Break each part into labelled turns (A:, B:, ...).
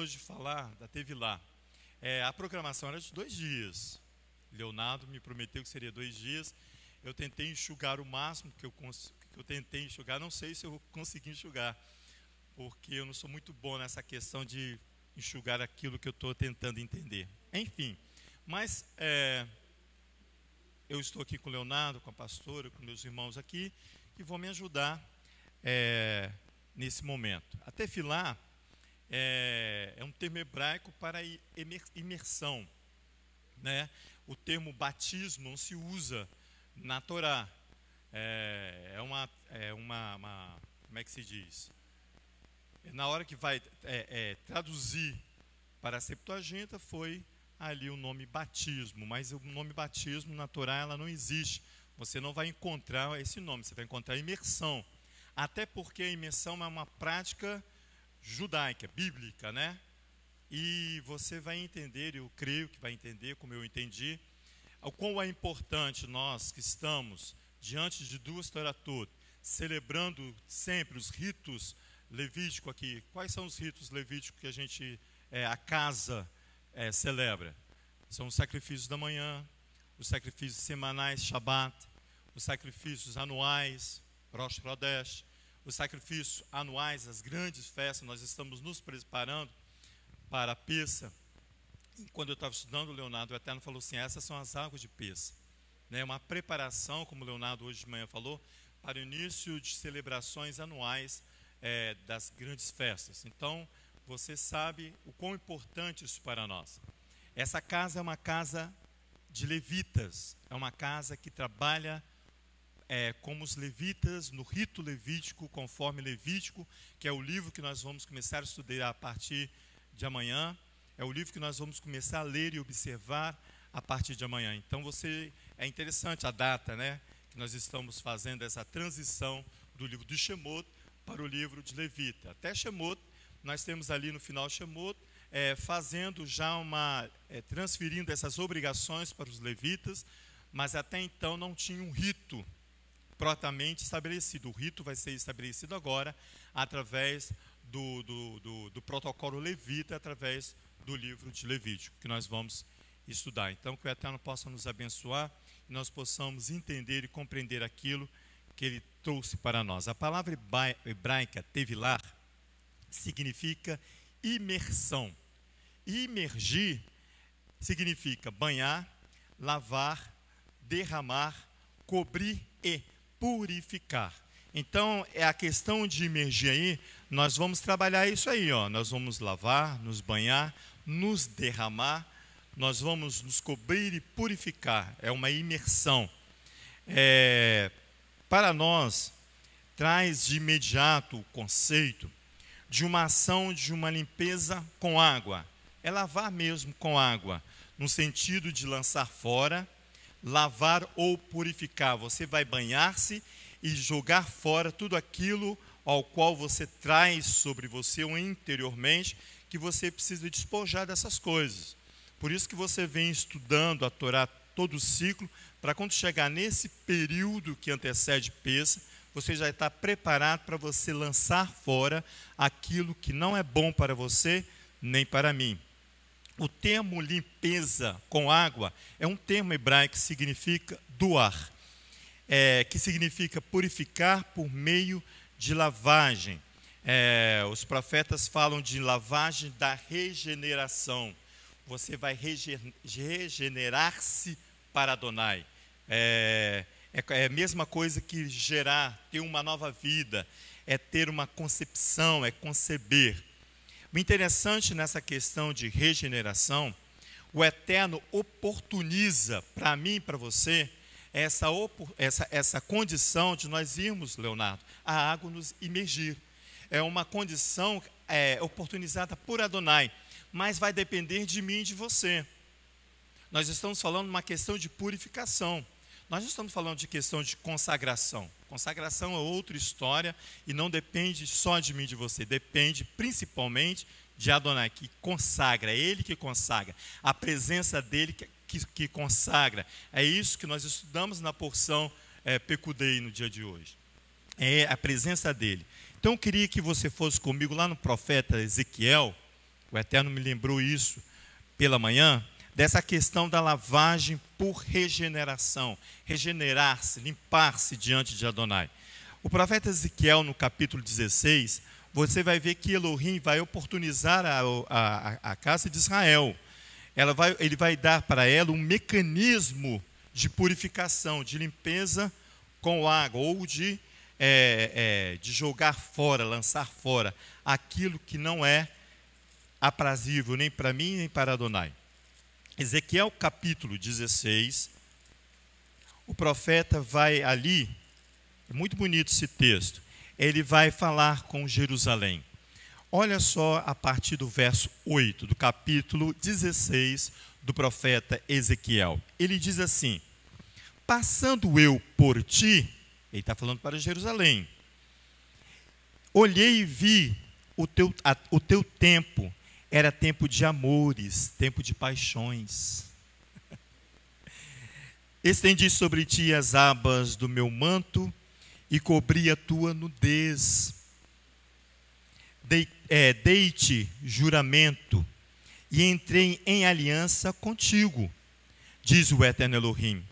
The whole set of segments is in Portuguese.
A: hoje de falar da Tevilá. A programação era de 2 dias. Leonardo me prometeu que seria 2 dias. Eu tentei enxugar o máximo que eu tentei enxugar. Não sei se eu vou conseguir enxugar, porque eu não sou muito bom nessa questão de enxugar aquilo que eu estou tentando entender. Enfim, mas eu estou aqui com o Leonardo, com a pastora, com meus irmãos aqui, que vão me ajudar nesse momento. A Tefilá é um termo hebraico para imersão, né? O termo batismo não se usa na Torá. Como é que se diz? Na hora que vai traduzir para a Septuaginta, foi ali o nome batismo, mas o nome batismo na Torá ela não existe. Você não vai encontrar esse nome, você vai encontrar imersão. Até porque a imersão é uma prática judaica, bíblica, né? E você vai entender, eu creio que vai entender, como eu entendi, o quão é importante nós que estamos diante de duas Toratot, celebrando sempre os ritos levíticos aqui. Quais são os ritos levíticos que a casa celebra? São os sacrifícios da manhã, os sacrifícios semanais, Shabat, os sacrifícios anuais, Rosh Chodesh, os sacrifícios anuais, as grandes festas. Nós estamos nos preparando para a Pessa. E quando eu estava estudando, o Leonardo o Eterno falou assim: essas são as águas de Pessa, né? Uma preparação, como o Leonardo hoje de manhã falou, para o início de celebrações anuais das grandes festas. Então, você sabe o quão importante isso para nós. Essa casa é uma casa de levitas, é uma casa que trabalha como os levitas, no rito levítico, conforme Levítico, que é o livro que nós vamos começar a estudar a partir de amanhã, é o livro que nós vamos começar a ler e observar a partir de amanhã. Então, é interessante a data, né, que nós estamos fazendo essa transição do livro de Shemot para o livro de Levita. Até Shemot, nós temos ali no final Shemot, fazendo já transferindo essas obrigações para os levitas, mas até então não tinha um rito propriamente estabelecido. O rito vai ser estabelecido agora através do protocolo levita, através do livro de Levítico, que nós vamos estudar. Então, que o Eterno possa nos abençoar e nós possamos entender e compreender aquilo que Ele trouxe para nós. A palavra hebraica, tevilar, significa imersão. Imergir significa banhar, lavar, derramar, cobrir e purificar. Então, a questão de imergir aí, nós vamos trabalhar isso aí, ó. Nós vamos lavar, nos banhar, nos derramar, nós vamos nos cobrir e purificar. É uma imersão. Para nós, traz de imediato o conceito de uma ação de uma limpeza com água. É lavar mesmo com água, no sentido de lançar fora, lavar ou purificar. Você vai banhar-se e jogar fora tudo aquilo ao qual você traz sobre você ou interiormente, que você precisa despojar dessas coisas. Por isso que você vem estudando a Torá todo o ciclo, para quando chegar nesse período que antecede Pessa, você já está preparado para você lançar fora aquilo que não é bom para você, nem para mim. O termo limpeza com água é um termo hebraico que significa doar, que significa purificar por meio de lavagem. Os profetas falam de lavagem da regeneração. Você vai regenerar-se para Adonai. É a mesma coisa que gerar, ter uma nova vida, é ter uma concepção, é conceber. O interessante nessa questão de regeneração, o Eterno oportuniza para mim e para você essa condição de nós irmos, Leonardo, a água nos imergir. É uma condição oportunizada por Adonai, mas vai depender de mim e de você. Nós estamos falando de uma questão de purificação. Nós não estamos falando de questão de consagração. Consagração é outra história e não depende só de mim e de você. Depende principalmente de Adonai, que consagra. É Ele que consagra. A presença dEle que consagra. É isso que nós estudamos na porção Pecudei no dia de hoje. É a presença dEle. Então eu queria que você fosse comigo lá no profeta Ezequiel, O Eterno me lembrou isso pela manhã, dessa questão da lavagem por regeneração, regenerar-se, limpar-se diante de Adonai. O profeta Ezequiel, no capítulo 16, você vai ver que Elohim vai oportunizar a casa de Israel. Ele vai dar para ela um mecanismo de purificação, de limpeza com água, ou de jogar fora, lançar fora aquilo que não é aprazível nem para mim nem para Adonai. Ezequiel capítulo 16, o profeta vai ali, é muito bonito esse texto, ele vai falar com Jerusalém. Olha só a partir do verso 8, do capítulo 16 do profeta Ezequiel. Ele diz assim: passando eu por ti, ele está falando para Jerusalém, olhei e vi o teu tempo, era tempo de amores, tempo de paixões. Estendi sobre ti as abas do meu manto e cobri a tua nudez. Dei-te juramento e entrei em aliança contigo, diz o Eterno Elohim,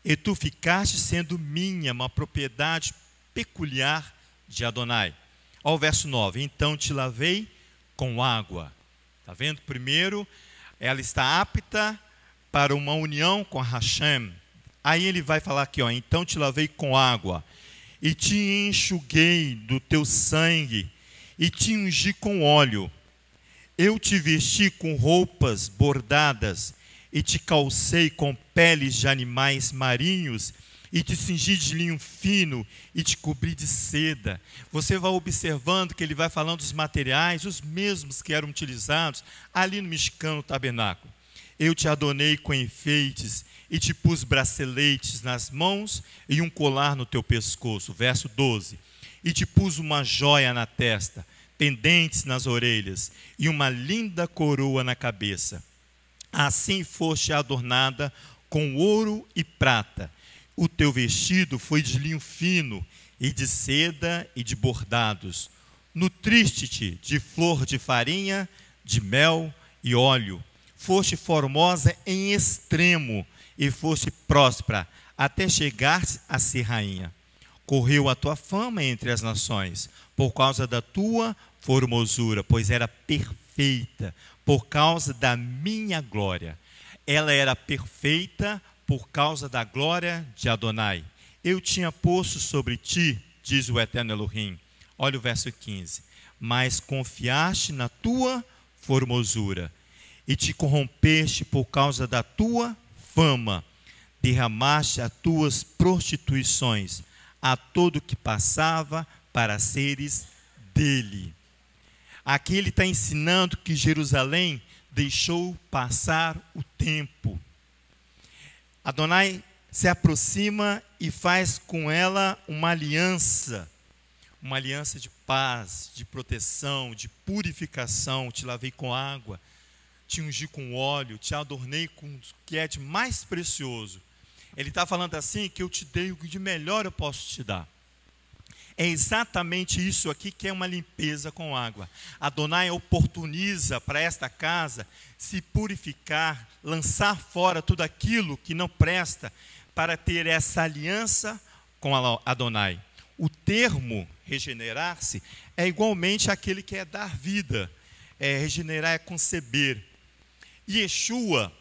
A: e tu ficaste sendo minha, uma propriedade peculiar de Adonai. Ao verso 9, então te lavei com água. Está vendo? Primeiro, ela está apta para uma união com Hashem. Aí ele vai falar aqui, ó, então te lavei com água, e te enxuguei do teu sangue, e te ungi com óleo. Eu te vesti com roupas bordadas, e te calcei com peles de animais marinhos, e te cingi de linho fino, e te cobri de seda. Você vai observando que ele vai falando dos materiais, os mesmos que eram utilizados ali no mexicano tabernáculo. Eu te adornei com enfeites, e te pus braceletes nas mãos, e um colar no teu pescoço. Verso 12. E te pus uma joia na testa, pendentes nas orelhas, e uma linda coroa na cabeça. Assim foste adornada com ouro e prata. O teu vestido foi de linho fino, e de seda e de bordados. Nutriste-te de flor de farinha, de mel e óleo. Foste formosa em extremo, e foste próspera, até chegar a ser rainha. Correu a tua fama entre as nações, por causa da tua formosura, pois era perfeita, por causa da minha glória. Ela era perfeita por causa da glória de Adonai. Eu tinha posto sobre ti, diz o Eterno Elohim. Olha o verso 15. Mas confiaste na tua formosura, e te corrompeste por causa da tua fama. Derramaste as tuas prostituições a todo que passava para seres dele. Aqui ele está ensinando que Jerusalém deixou passar o tempo. Adonai se aproxima e faz com ela uma aliança de paz, de proteção, de purificação. Te lavei com água, te ungi com óleo, te adornei com o que é de mais precioso. Ele está falando assim, que eu te dei o que de melhor eu posso te dar. É exatamente isso aqui que é uma limpeza com água. Adonai oportuniza para esta casa se purificar, lançar fora tudo aquilo que não presta, para ter essa aliança com Adonai. O termo regenerar-se é igualmente aquele que é dar vida. Regenerar é conceber. Yeshua,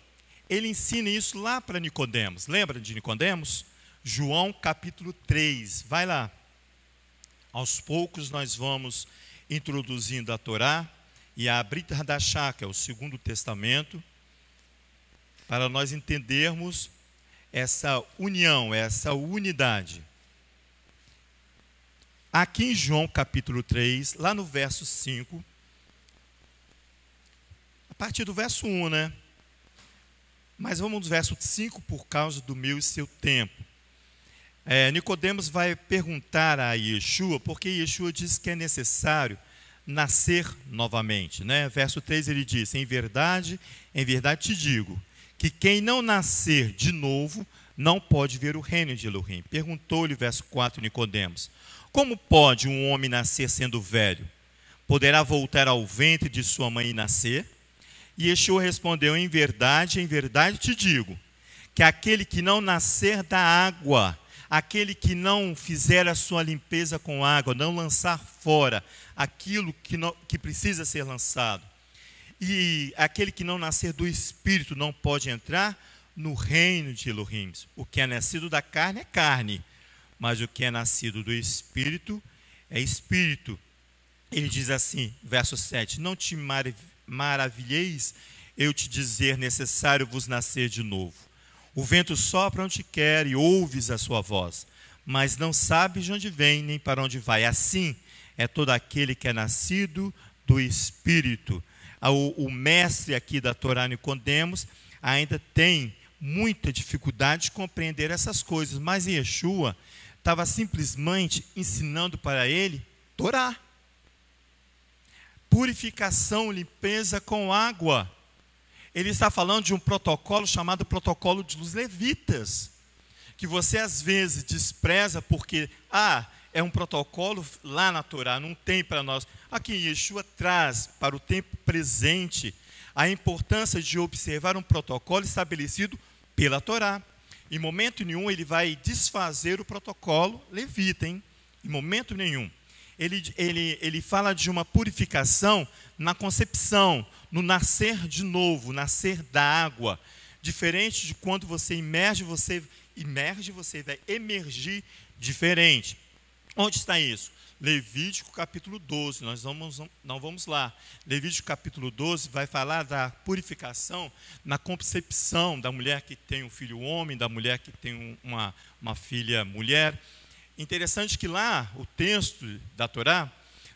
A: ele ensina isso lá para Nicodemos. Lembra de Nicodemos? João capítulo 3, vai lá. Aos poucos nós vamos introduzindo a Torá e a Brit Hadashah, que é o Segundo Testamento, para nós entendermos essa união, essa unidade. Aqui em João capítulo 3, lá no verso 5, a partir do verso 1, né? Mas vamos no verso 5, por causa do meu e seu tempo. Nicodemos vai perguntar a Yeshua, porque Yeshua diz que é necessário nascer novamente, né? Verso 3 ele diz: em verdade te digo, que quem não nascer de novo, não pode ver o reino de Elohim. Perguntou-lhe, verso 4, Nicodemos: como pode um homem nascer sendo velho? poderá voltar ao ventre de sua mãe e nascer? E Yeshua respondeu, em verdade te digo, que aquele que não nascer da água, aquele que não fizer a sua limpeza com água, não lançar fora aquilo que precisa ser lançado, e aquele que não nascer do Espírito não pode entrar no reino de Elohim. O que é nascido da carne é carne, mas o que é nascido do Espírito é Espírito. Ele diz assim, verso 7, não te maravilheis eu te dizer, necessário vos nascer de novo. O vento sopra onde quer e ouves a sua voz, mas não sabes de onde vem nem para onde vai. Assim é todo aquele que é nascido do Espírito. O mestre aqui da Torá, Nicodemos, ainda tem muita dificuldade de compreender essas coisas, mas Yeshua estava simplesmente ensinando para ele Torá. Purificação, limpeza com água. Ele está falando de um protocolo chamado protocolo dos levitas, que você às vezes despreza porque, é um protocolo lá na Torá, não tem para nós. Aqui Yeshua traz para o tempo presente a importância de observar um protocolo estabelecido pela Torá. Em momento nenhum ele vai desfazer o protocolo levita, em momento nenhum. Ele fala de uma purificação na concepção, no nascer de novo, nascer da água. Diferente de quando você emerge, você vai emergir diferente. Onde está isso? Levítico capítulo 12, nós não vamos lá. Levítico capítulo 12 vai falar da purificação na concepção da mulher que tem um filho homem, da mulher que tem uma filha mulher. Interessante que lá, o texto da Torá,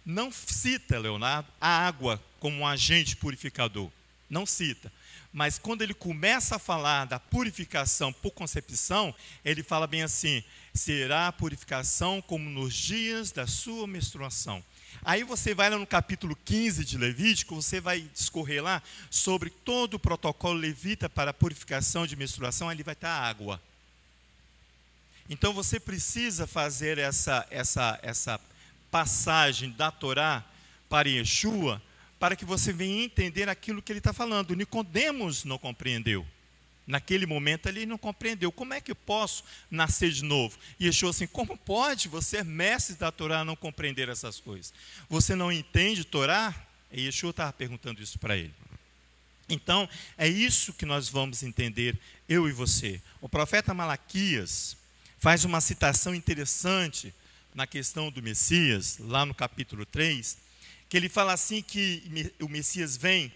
A: não cita, Leonardo, a água como um agente purificador. Não cita. Mas quando ele começa a falar da purificação por concepção, ele fala bem assim, será a purificação como nos dias da sua menstruação. Aí você vai lá no capítulo 15 de Levítico, você vai discorrer lá sobre todo o protocolo levita para a purificação de menstruação, ali vai estar a água. Então você precisa fazer essa passagem da Torá para Yeshua, para que você venha entender aquilo que ele está falando. Nicodemos não compreendeu. Naquele momento ele não compreendeu. Como é que eu posso nascer de novo? E Yeshua assim, como pode você, mestre da Torá, não compreender essas coisas? Você não entende Torá? E Yeshua estava perguntando isso para ele. Então, é isso que nós vamos entender, eu e você. O profeta Malaquias faz uma citação interessante na questão do Messias, lá no capítulo 3, que ele fala assim que o Messias vem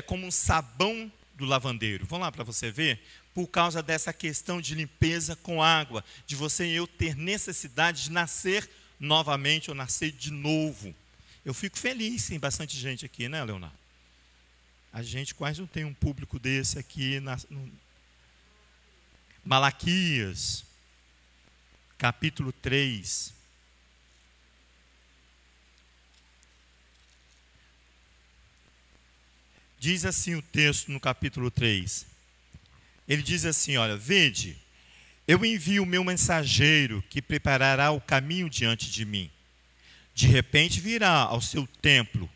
A: como um sabão do lavandeiro. Vamos lá para você ver, por causa dessa questão de limpeza com água, de você e eu ter necessidade de nascer novamente ou nascer de novo. Eu fico feliz, tem bastante gente aqui, né, Leonardo? A gente quase não tem um público desse aqui. Malaquias, capítulo 3. Diz assim o texto no capítulo 3. Ele diz assim, olha, vede, eu envio o meu mensageiro que preparará o caminho diante de mim. De repente virá ao seu templo,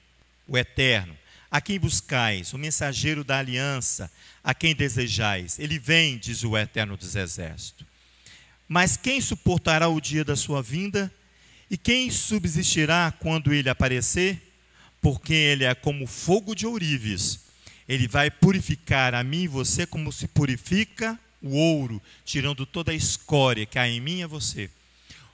A: o Eterno, a quem buscais, o mensageiro da aliança, a quem desejais. Ele vem, diz o Eterno dos Exércitos. Mas quem suportará o dia da sua vinda? E quem subsistirá quando ele aparecer? Porque ele é como fogo de ourives. Ele vai purificar a mim e você como se purifica o ouro, tirando toda a escória que há em mim e você.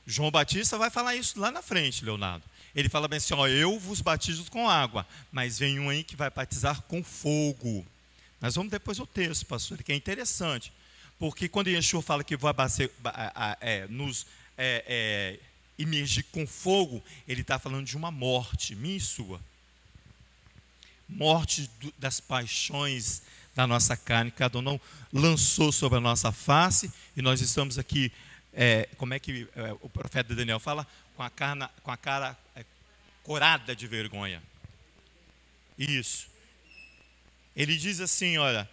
A: João Batista vai falar isso lá na frente, Leonardo. Ele fala bem assim, eu vos batizo com água, mas vem um aí que vai batizar com fogo. Nós vamos depois ao texto, pastor, que é interessante. Porque quando Yeshua fala que vai nos imergir com fogo, ele está falando de uma morte, minha e sua. Morte das paixões da nossa carne, cada um não lançou sobre a nossa face, e nós estamos aqui, como é que o profeta Daniel fala? Com a cara corada de vergonha. Isso. Ele diz assim, olha,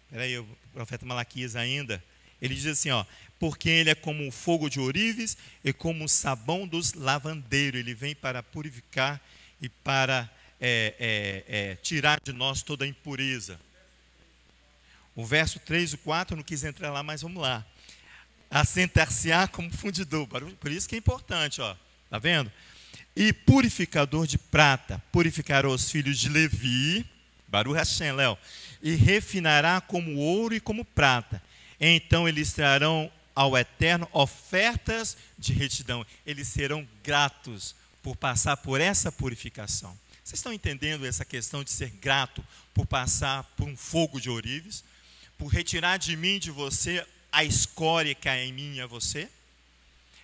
A: peraí, o profeta Malaquias ainda, ele diz assim, porque ele é como o fogo de ourives e como o sabão dos lavandeiros. Ele vem para purificar e para tirar de nós toda a impureza. O verso 3 e 4, eu não quis entrar lá, mas vamos lá. Assentar-se-á como fundidor. Por isso que é importante, ó. Tá vendo? E purificador de prata, purificará os filhos de Levi, Baruch Hashem, Léo, e refinará como ouro e como prata. Então eles trarão ao Eterno ofertas de retidão. Eles serão gratos por passar por essa purificação. Vocês estão entendendo essa questão de ser grato por passar por um fogo de ourives? Por retirar de mim, de você, a escória que há em mim e a você?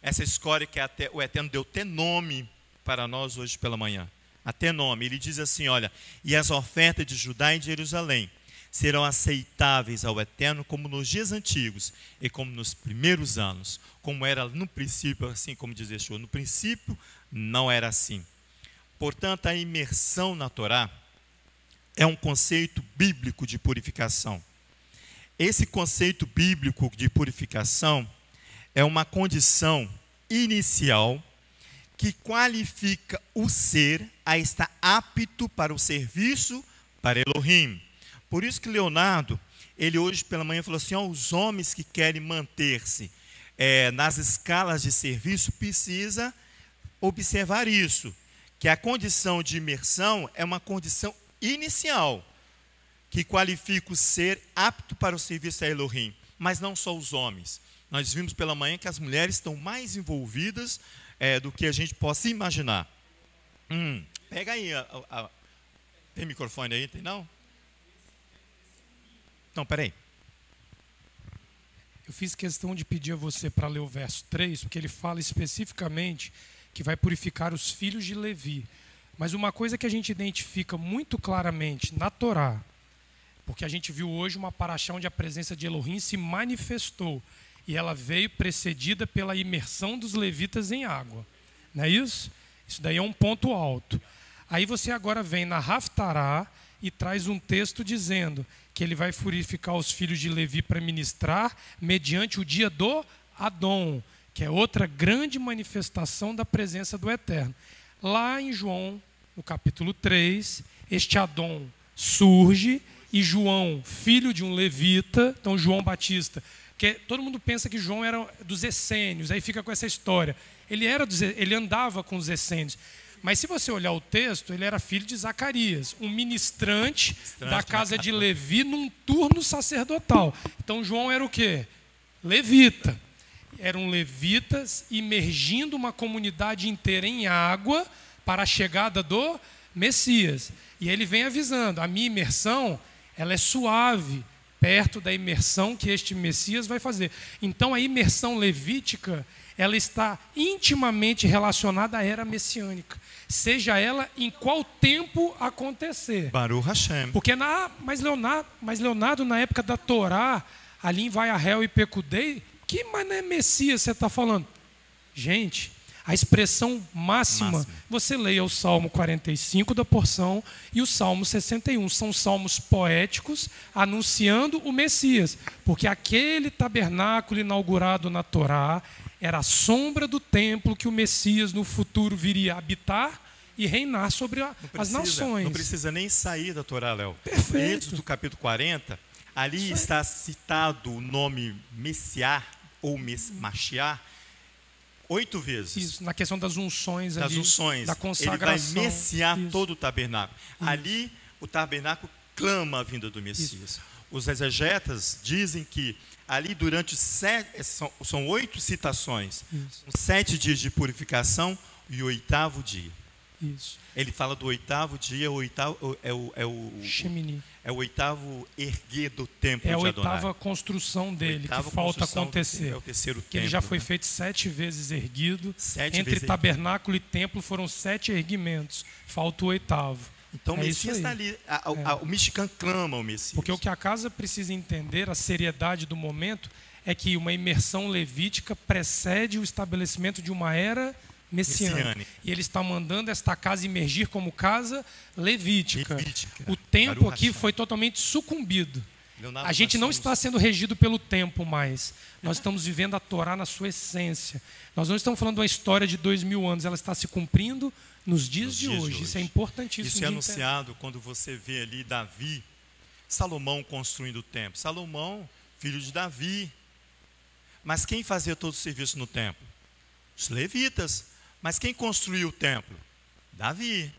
A: Essa escória que até o Eterno deu até nome para nós hoje pela manhã. Até nome. Ele diz assim, olha, e as ofertas de Judá e de Jerusalém serão aceitáveis ao Eterno como nos dias antigos e como nos primeiros anos, como era no princípio, assim como diz Yeshua, no princípio não era assim. Portanto, a imersão na Torá é um conceito bíblico de purificação. Esse conceito bíblico de purificação é uma condição inicial que qualifica o ser a estar apto para o serviço para Elohim. Por isso que Leonardo, ele hoje pela manhã falou assim, os homens que querem manter-se nas escalas de serviço precisa observar isso, que a condição de imersão é uma condição inicial, que qualifica o ser apto para o serviço a Elohim, mas não só os homens. Nós vimos pela manhã que as mulheres estão mais envolvidas do que a gente possa imaginar. Pega aí, tem microfone aí, tem não? Não, peraí.
B: Eu fiz questão de pedir a você para ler o verso 3, porque ele fala especificamente que vai purificar os filhos de Levi. Mas uma coisa que a gente identifica muito claramente na Torá, porque a gente viu hoje uma paraxá onde a presença de Elohim se manifestou, e ela veio precedida pela imersão dos levitas em água. Não é isso? Isso daí é um ponto alto. Aí você agora vem na Haftará e traz um texto dizendo que ele vai purificar os filhos de Levi para ministrar mediante o dia do Adon, que é outra grande manifestação da presença do Eterno. Lá em João, no capítulo 3, este Adon surge e João, filho de um levita, então João Batista, que todo mundo pensa que João era dos essênios, aí fica com essa história. Ele andava com os essênios. Mas se você olhar o texto, ele era filho de Zacarias, um ministrante da casa de Levi num turno sacerdotal. Então João era o quê? Levita. Eram levitas imergindo uma comunidade inteira em água para a chegada do Messias. E ele vem avisando, a minha imersão, ela é suave, perto da imersão que este Messias vai fazer. Então a imersão levítica, ela está intimamente relacionada à era messiânica, seja ela em qual tempo acontecer.
A: Baruch Hashem.
B: Porque mas Leonardo, na época da Torá, ali em Vaiahel e Pecudei, que mané Messias você está falando? Gente, a expressão máxima, você leia o Salmo 45 da porção e o Salmo 61. São salmos poéticos anunciando o Messias. Porque aquele tabernáculo inaugurado na Torá era a sombra do templo que o Messias no futuro viria habitar e reinar sobre as nações.
A: Não precisa nem sair da Torá, Léo.
B: Perfeito.
A: Dentro do capítulo 40, ali está citado o nome Messiá ou Mashiach 8 vezes.
B: Isso, na questão das unções,
A: das
B: ali,
A: unções.
B: da consagração.
A: Ele vai messiar
B: Isso.
A: todo o tabernáculo.
B: Isso.
A: Ali, o tabernáculo clama a vinda do Messias.
B: Isso.
A: Os exegetas dizem que ali durante são 8 citações, 7 dias de purificação e o 8º dia.
B: Isso.
A: Ele fala do 8º dia,
B: Shemini.
A: é o 8º erguer do templo
B: É a
A: de Adonai.
B: 8ª construção dele, que falta acontecer.
A: É o 3º templo.
B: Que ele já foi feito 7 vezes erguido.
A: 7
B: Entre
A: vezes
B: tabernáculo e templo foram 7 erguimentos. Falta o 8º.
A: Então o Messias está ali. O mexicano clama o Messias.
B: Porque o que a casa precisa entender, a seriedade do momento, é que uma imersão levítica precede o estabelecimento de uma era messiânica. E ele está mandando esta casa emergir como casa levítica. O templo aqui foi totalmente sucumbido.
A: Leonardo,
B: A gente não está sendo regido pelo tempo mais. Nós estamos vivendo a Torá na sua essência. Nós não estamos falando de uma história de 2000 anos. Ela está se cumprindo nos dias de hoje. Isso é importantíssimo.
A: Isso é anunciado quando você vê ali Davi, Salomão construindo o templo. Salomão, filho de Davi. Mas quem fazia todo o serviço no templo? Os levitas. Mas quem construiu o templo? Davi.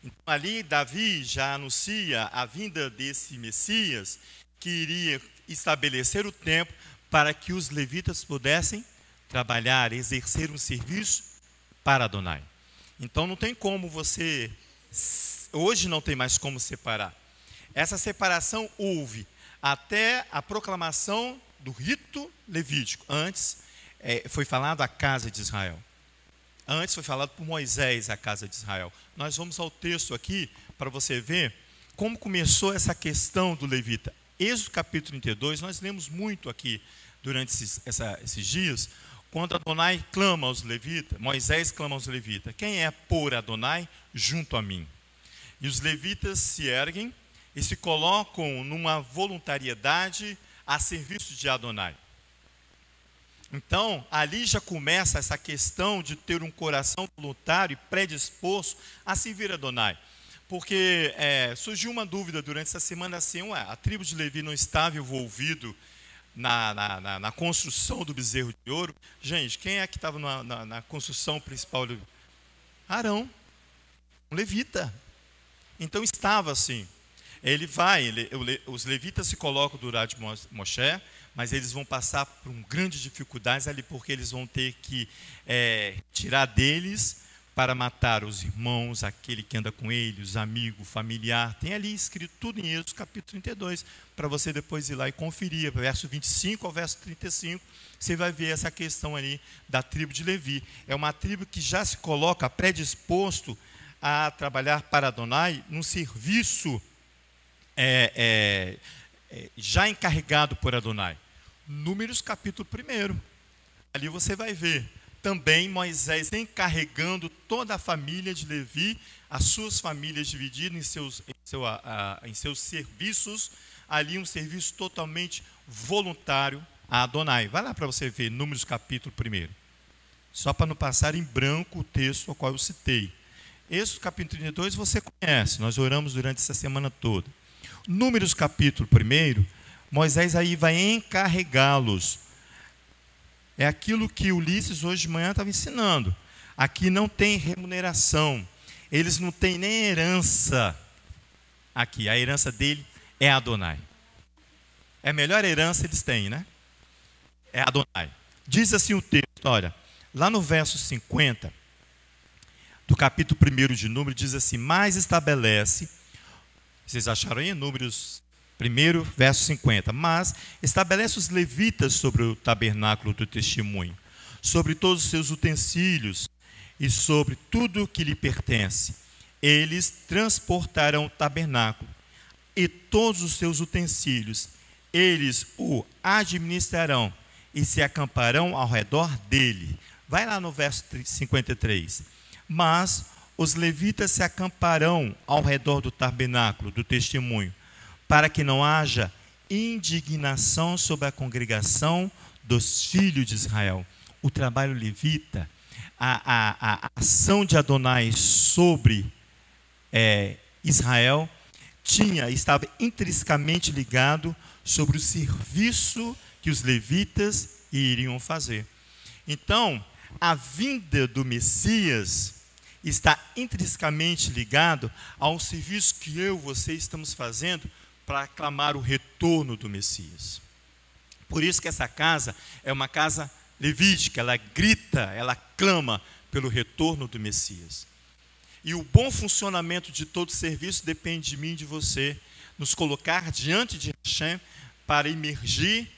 A: Então, ali Davi já anuncia a vinda desse Messias, que iria estabelecer o templo para que os levitas pudessem trabalhar, exercer um serviço para Adonai. Então não tem como você, hoje não tem mais como separar. Essa separação houve até a proclamação do rito levítico. Antes foi falado a casa de Israel. Antes foi falado por Moisés a casa de Israel. Nós vamos ao texto aqui para você ver como começou essa questão do levita. Êxodo capítulo 32, nós lemos muito aqui durante esses dias, quando Adonai clama aos levitas, Moisés clama aos levitas: quem é por Adonai junto a mim? E os levitas se erguem e se colocam numa voluntariedade a serviço de Adonai. Então, ali já começa essa questão de ter um coração voluntário e predisposto a servir a Adonai. Porque surgiu uma dúvida durante essa semana assim: a tribo de Levi não estava envolvido na construção do bezerro de ouro? Gente, quem é que estava na construção principal? Arão, um levita. Então estava assim. Os levitas se colocam do lado de Moshe, mas eles vão passar por grandes dificuldades ali, porque eles vão ter que tirar deles para matar os irmãos, aquele que anda com ele, os amigos, familiar. Tem ali escrito tudo em Êxodo capítulo 32, para você depois ir lá e conferir, verso 25 ao verso 35, você vai ver essa questão ali da tribo de Levi. É uma tribo que já se coloca predisposto a trabalhar para Adonai num serviço já encarregado por Adonai. Números capítulo 1. Ali você vai ver também Moisés encarregando toda a família de Levi, as suas famílias divididas em seus serviços, ali um serviço totalmente voluntário a Adonai. Vai lá para você ver Números capítulo 1. Só para não passar em branco o texto ao qual eu citei. Êxodo capítulo 32 você conhece, nós oramos durante essa semana toda. Números capítulo 1, Moisés aí vai encarregá-los. É aquilo que Ulisses hoje de manhã estava ensinando. Aqui não tem remuneração. Eles não têm nem herança. Aqui, a herança dele é Adonai. É a melhor herança eles têm, né? É Adonai. Diz assim o texto, olha, lá no verso 50, do capítulo 1 de Números, diz assim: mas estabelece, vocês acharam aí? Números 1, verso 50. Mas estabelece os levitas sobre o tabernáculo do testemunho, sobre todos os seus utensílios e sobre tudo o que lhe pertence. Eles transportarão o tabernáculo e todos os seus utensílios. Eles o administrarão e se acamparão ao redor dele. Vai lá no verso 53. Mas os levitas se acamparão ao redor do tabernáculo do testemunho, para que não haja indignação sobre a congregação dos filhos de Israel. O trabalho levita, a ação de Adonai sobre Israel, estava intrinsecamente ligado sobre o serviço que os levitas iriam fazer. Então, a vinda do Messias está intrinsecamente ligado ao serviço que eu e você estamos fazendo para aclamar o retorno do Messias. Por isso que essa casa é uma casa levítica, ela grita, ela clama pelo retorno do Messias. E o bom funcionamento de todo serviço depende de mim e de você, nos colocar diante de Hashem para emergir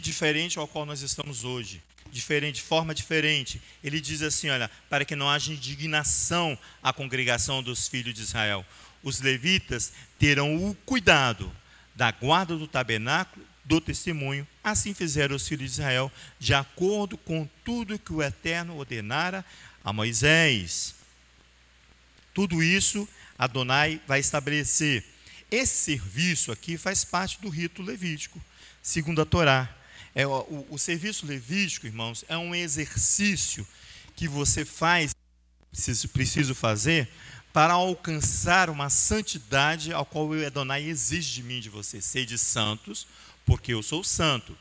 A: diferente ao qual nós estamos hoje. De forma diferente. Ele diz assim, olha, para que não haja indignação à congregação dos filhos de Israel. Os levitas terão o cuidado da guarda do tabernáculo, do testemunho. Assim fizeram os filhos de Israel, de acordo com tudo que o Eterno ordenara a Moisés. Tudo isso Adonai vai estabelecer. Esse serviço aqui faz parte do rito levítico, segundo a Torá. O serviço levítico, irmãos, é um exercício que você faz, preciso fazer, para alcançar uma santidade ao qual o Adonai exige de mim, de você. Sede santos, porque eu sou santo.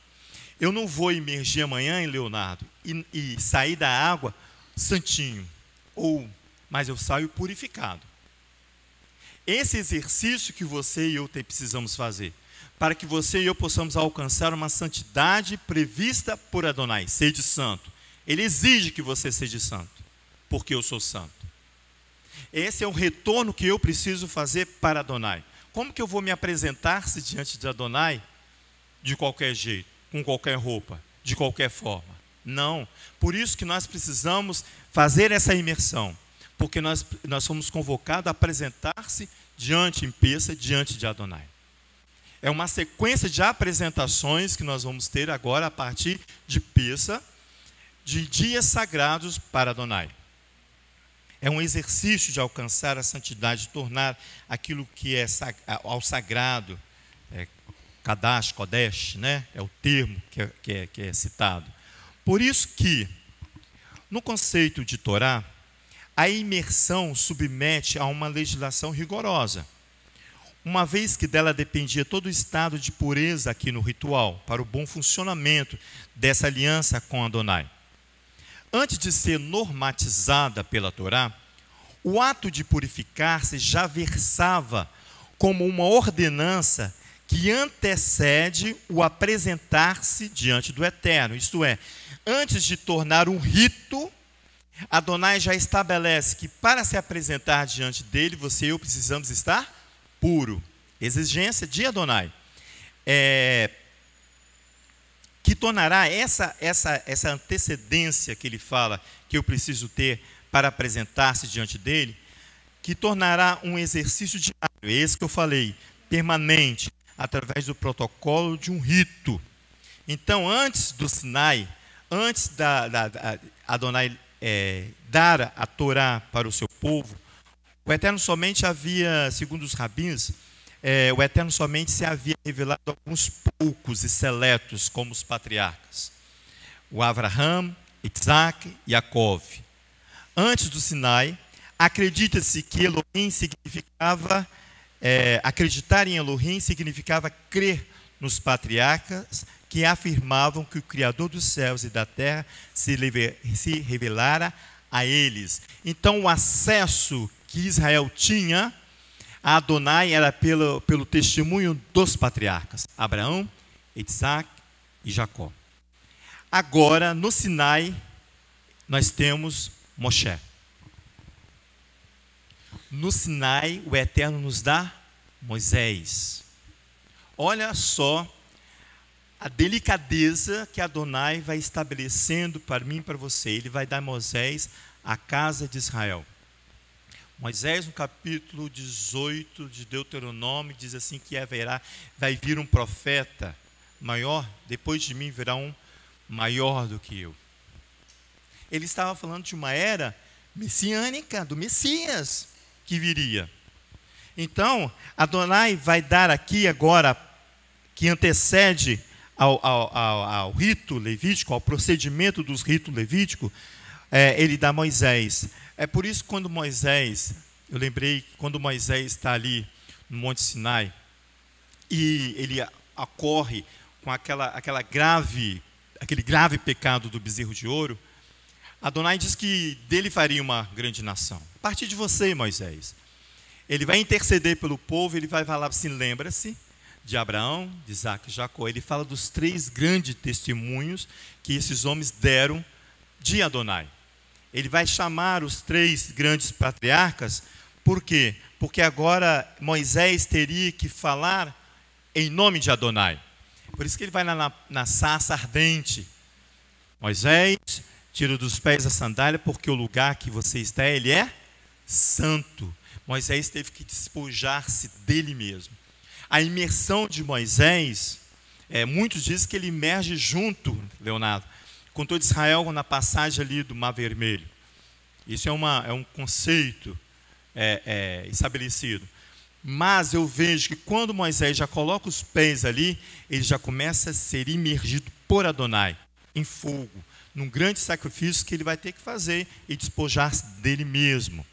A: Eu não vou emergir amanhã, hein, Leonardo, e sair da água santinho, mas eu saio purificado. Esse exercício que você e eu precisamos fazer, para que você e eu possamos alcançar uma santidade prevista por Adonai. Sede santo. Ele exige que você seja santo, porque eu sou santo. Esse é o retorno que eu preciso fazer para Adonai. Como que eu vou me apresentar-se diante de Adonai de qualquer jeito, com qualquer roupa, de qualquer forma? Não. Por isso que nós precisamos fazer essa imersão, porque nós fomos convocados a apresentar-se diante, em peça, diante de Adonai. É uma sequência de apresentações que nós vamos ter agora a partir de peça, de dias sagrados para Adonai. É um exercício de alcançar a santidade, de tornar aquilo que é ao sagrado, Kadash, Kodesh, né? É o termo que é citado. Por isso que, no conceito de Torá, a imersão submete a uma legislação rigorosa, uma vez que dela dependia todo o estado de pureza aqui no ritual, para o bom funcionamento dessa aliança com Adonai. Antes de ser normatizada pela Torá, o ato de purificar-se já versava como uma ordenança que antecede o apresentar-se diante do Eterno. Isto é, antes de tornar um rito, Adonai já estabelece que para se apresentar diante dele, você e eu precisamos estar puro. Exigência de Adonai. Que tornará essa antecedência que ele fala que eu preciso ter para apresentar-se diante dele, que tornará um exercício diário, esse que eu falei, permanente, através do protocolo de um rito. Então, antes do Sinai, antes da Adonai dar a Torá para o seu povo, o Eterno somente havia, segundo os rabinos, o Eterno somente se havia revelado a alguns poucos e seletos, como os patriarcas, o Avraham, Isaac e Jacó. Antes do Sinai, acredita-se que Elohim significava, acreditar em Elohim significava crer nos patriarcas que afirmavam que o Criador dos céus e da terra se revelara a eles. Então, o acesso que Israel tinha a Adonai era pelo testemunho dos patriarcas, Abraão, Isaac e Jacó. Agora, no Sinai, nós temos Moshe. No Sinai, o Eterno nos dá Moisés. Olha só a delicadeza que Adonai vai estabelecendo para mim e para você. Ele vai dar Moisés à casa de Israel. Moisés, no capítulo 18 de Deuteronômio, diz assim que vai vir um profeta maior, depois de mim virá um maior do que eu. Ele estava falando de uma era messiânica, do Messias que viria. Então, Adonai vai dar aqui agora, que antecede ao rito levítico, ao procedimento dos ritos levíticos, ele dá Moisés. É por isso que quando Moisés, eu lembrei que quando Moisés está ali no Monte Sinai, e ele ocorre com aquele grave pecado do bezerro de ouro, Adonai diz que dele faria uma grande nação. A partir de você, Moisés. Ele vai interceder pelo povo, ele vai falar assim, lembra-se de Abraão, de Isaac e Jacó. Ele fala dos 3 grandes testemunhos que esses homens deram de Adonai. Ele vai chamar os 3 grandes patriarcas, por quê? Porque agora Moisés teria que falar em nome de Adonai. Por isso que ele vai na sarça ardente. Moisés, tira dos pés a sandália, porque o lugar que você está, ele é santo. Moisés teve que despojar-se dele mesmo. A imersão de Moisés, muitos dizem que ele emerge junto, Leonardo, com todo Israel na passagem ali do Mar Vermelho. Isso é um conceito estabelecido. Mas eu vejo que quando Moisés já coloca os pés ali, ele já começa a ser imergido por Adonai, em fogo, num grande sacrifício que ele vai ter que fazer e despojar-se dele mesmo.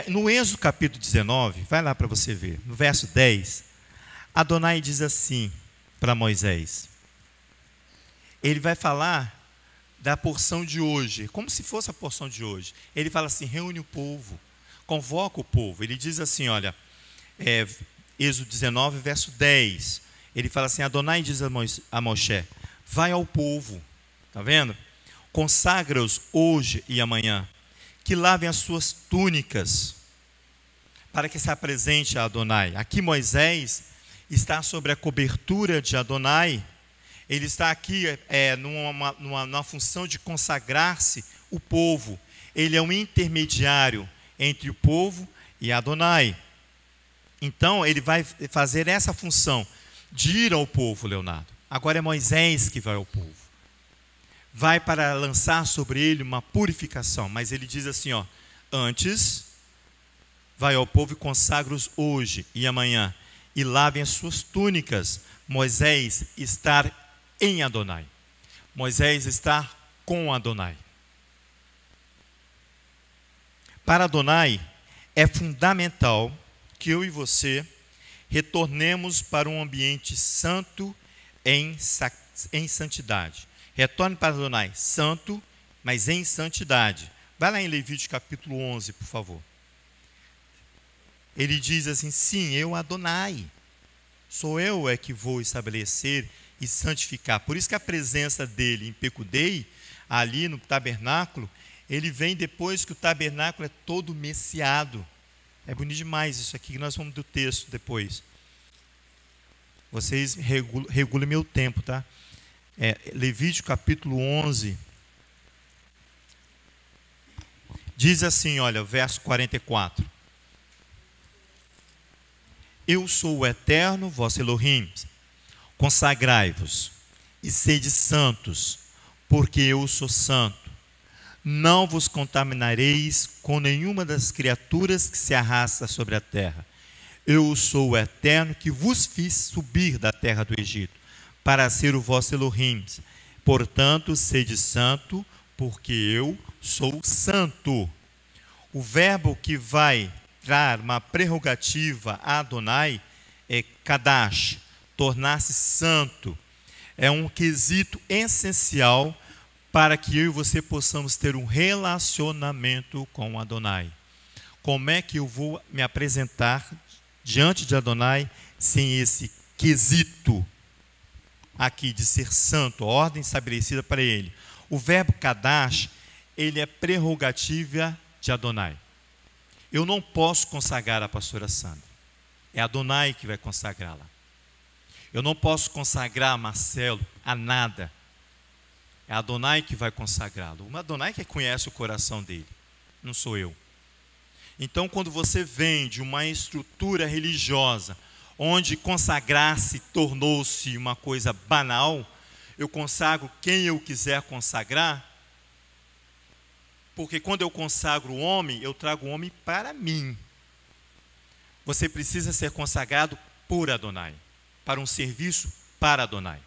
A: No Êxodo capítulo 19, vai lá para você ver, no verso 10, Adonai diz assim para Moisés, ele vai falar da porção de hoje, como se fosse a porção de hoje. Ele fala assim, reúne o povo, convoca o povo. Ele diz assim, olha, Êxodo 19, verso 10, ele fala assim, Adonai diz a Moshe, vai ao povo, está vendo? Consagra-os hoje e amanhã, que lavem as suas túnicas, para que se apresente a Adonai. Aqui Moisés está sobre a cobertura de Adonai, ele está aqui numa função de consagrar-se o povo. Ele é um intermediário entre o povo e Adonai. Então, ele vai fazer essa função de ir ao povo, Leonardo. Agora é Moisés que vai ao povo. Vai para lançar sobre ele uma purificação. Mas ele diz assim, ó, antes, vai ao povo e consagra-os hoje e amanhã, e lavem as suas túnicas. Moisés está em Adonai. Moisés está com Adonai. Para Adonai, é fundamental que eu e você retornemos para um ambiente santo em santidade. Retorne para Adonai, santo, mas em santidade. Vai lá em Levítico capítulo 11, por favor. Ele diz assim, sim, eu Adonai, sou eu que vou estabelecer e santificar. Por isso que a presença dele em Pekudei, ali no tabernáculo, ele vem depois que o tabernáculo é todo messiado. É bonito demais isso aqui, que nós vamos do texto depois. Vocês regulem meu tempo, tá? Levítico capítulo 11. Diz assim, olha, verso 44. Eu sou o eterno, vosso Elohim. Consagrai-vos e sede santos, porque eu sou santo. Não vos contaminareis com nenhuma das criaturas que se arrasta sobre a terra. Eu sou o eterno que vos fiz subir da terra do Egito, para ser o vosso Elohim. Portanto, sede santo, porque eu sou santo. O verbo que vai dar uma prerrogativa a Adonai é Kadash, tornar-se santo. É um quesito essencial para que eu e você possamos ter um relacionamento com Adonai. Como é que eu vou me apresentar diante de Adonai sem esse quesito aqui de ser santo, a ordem estabelecida para ele? O verbo Kadash, ele é prerrogativa de Adonai. Eu não posso consagrar a pastora Sandra. É Adonai que vai consagrá-la. Eu não posso consagrar a Marcelo a nada. É Adonai que vai consagrá-lo. O Adonai que conhece o coração dele, não sou eu. Então, quando você vem de uma estrutura religiosa, onde consagrar-se tornou-se uma coisa banal, eu consagro quem eu quiser consagrar, porque quando eu consagro o homem, eu trago o homem para mim. Você precisa ser consagrado por Adonai, para um serviço para Adonai.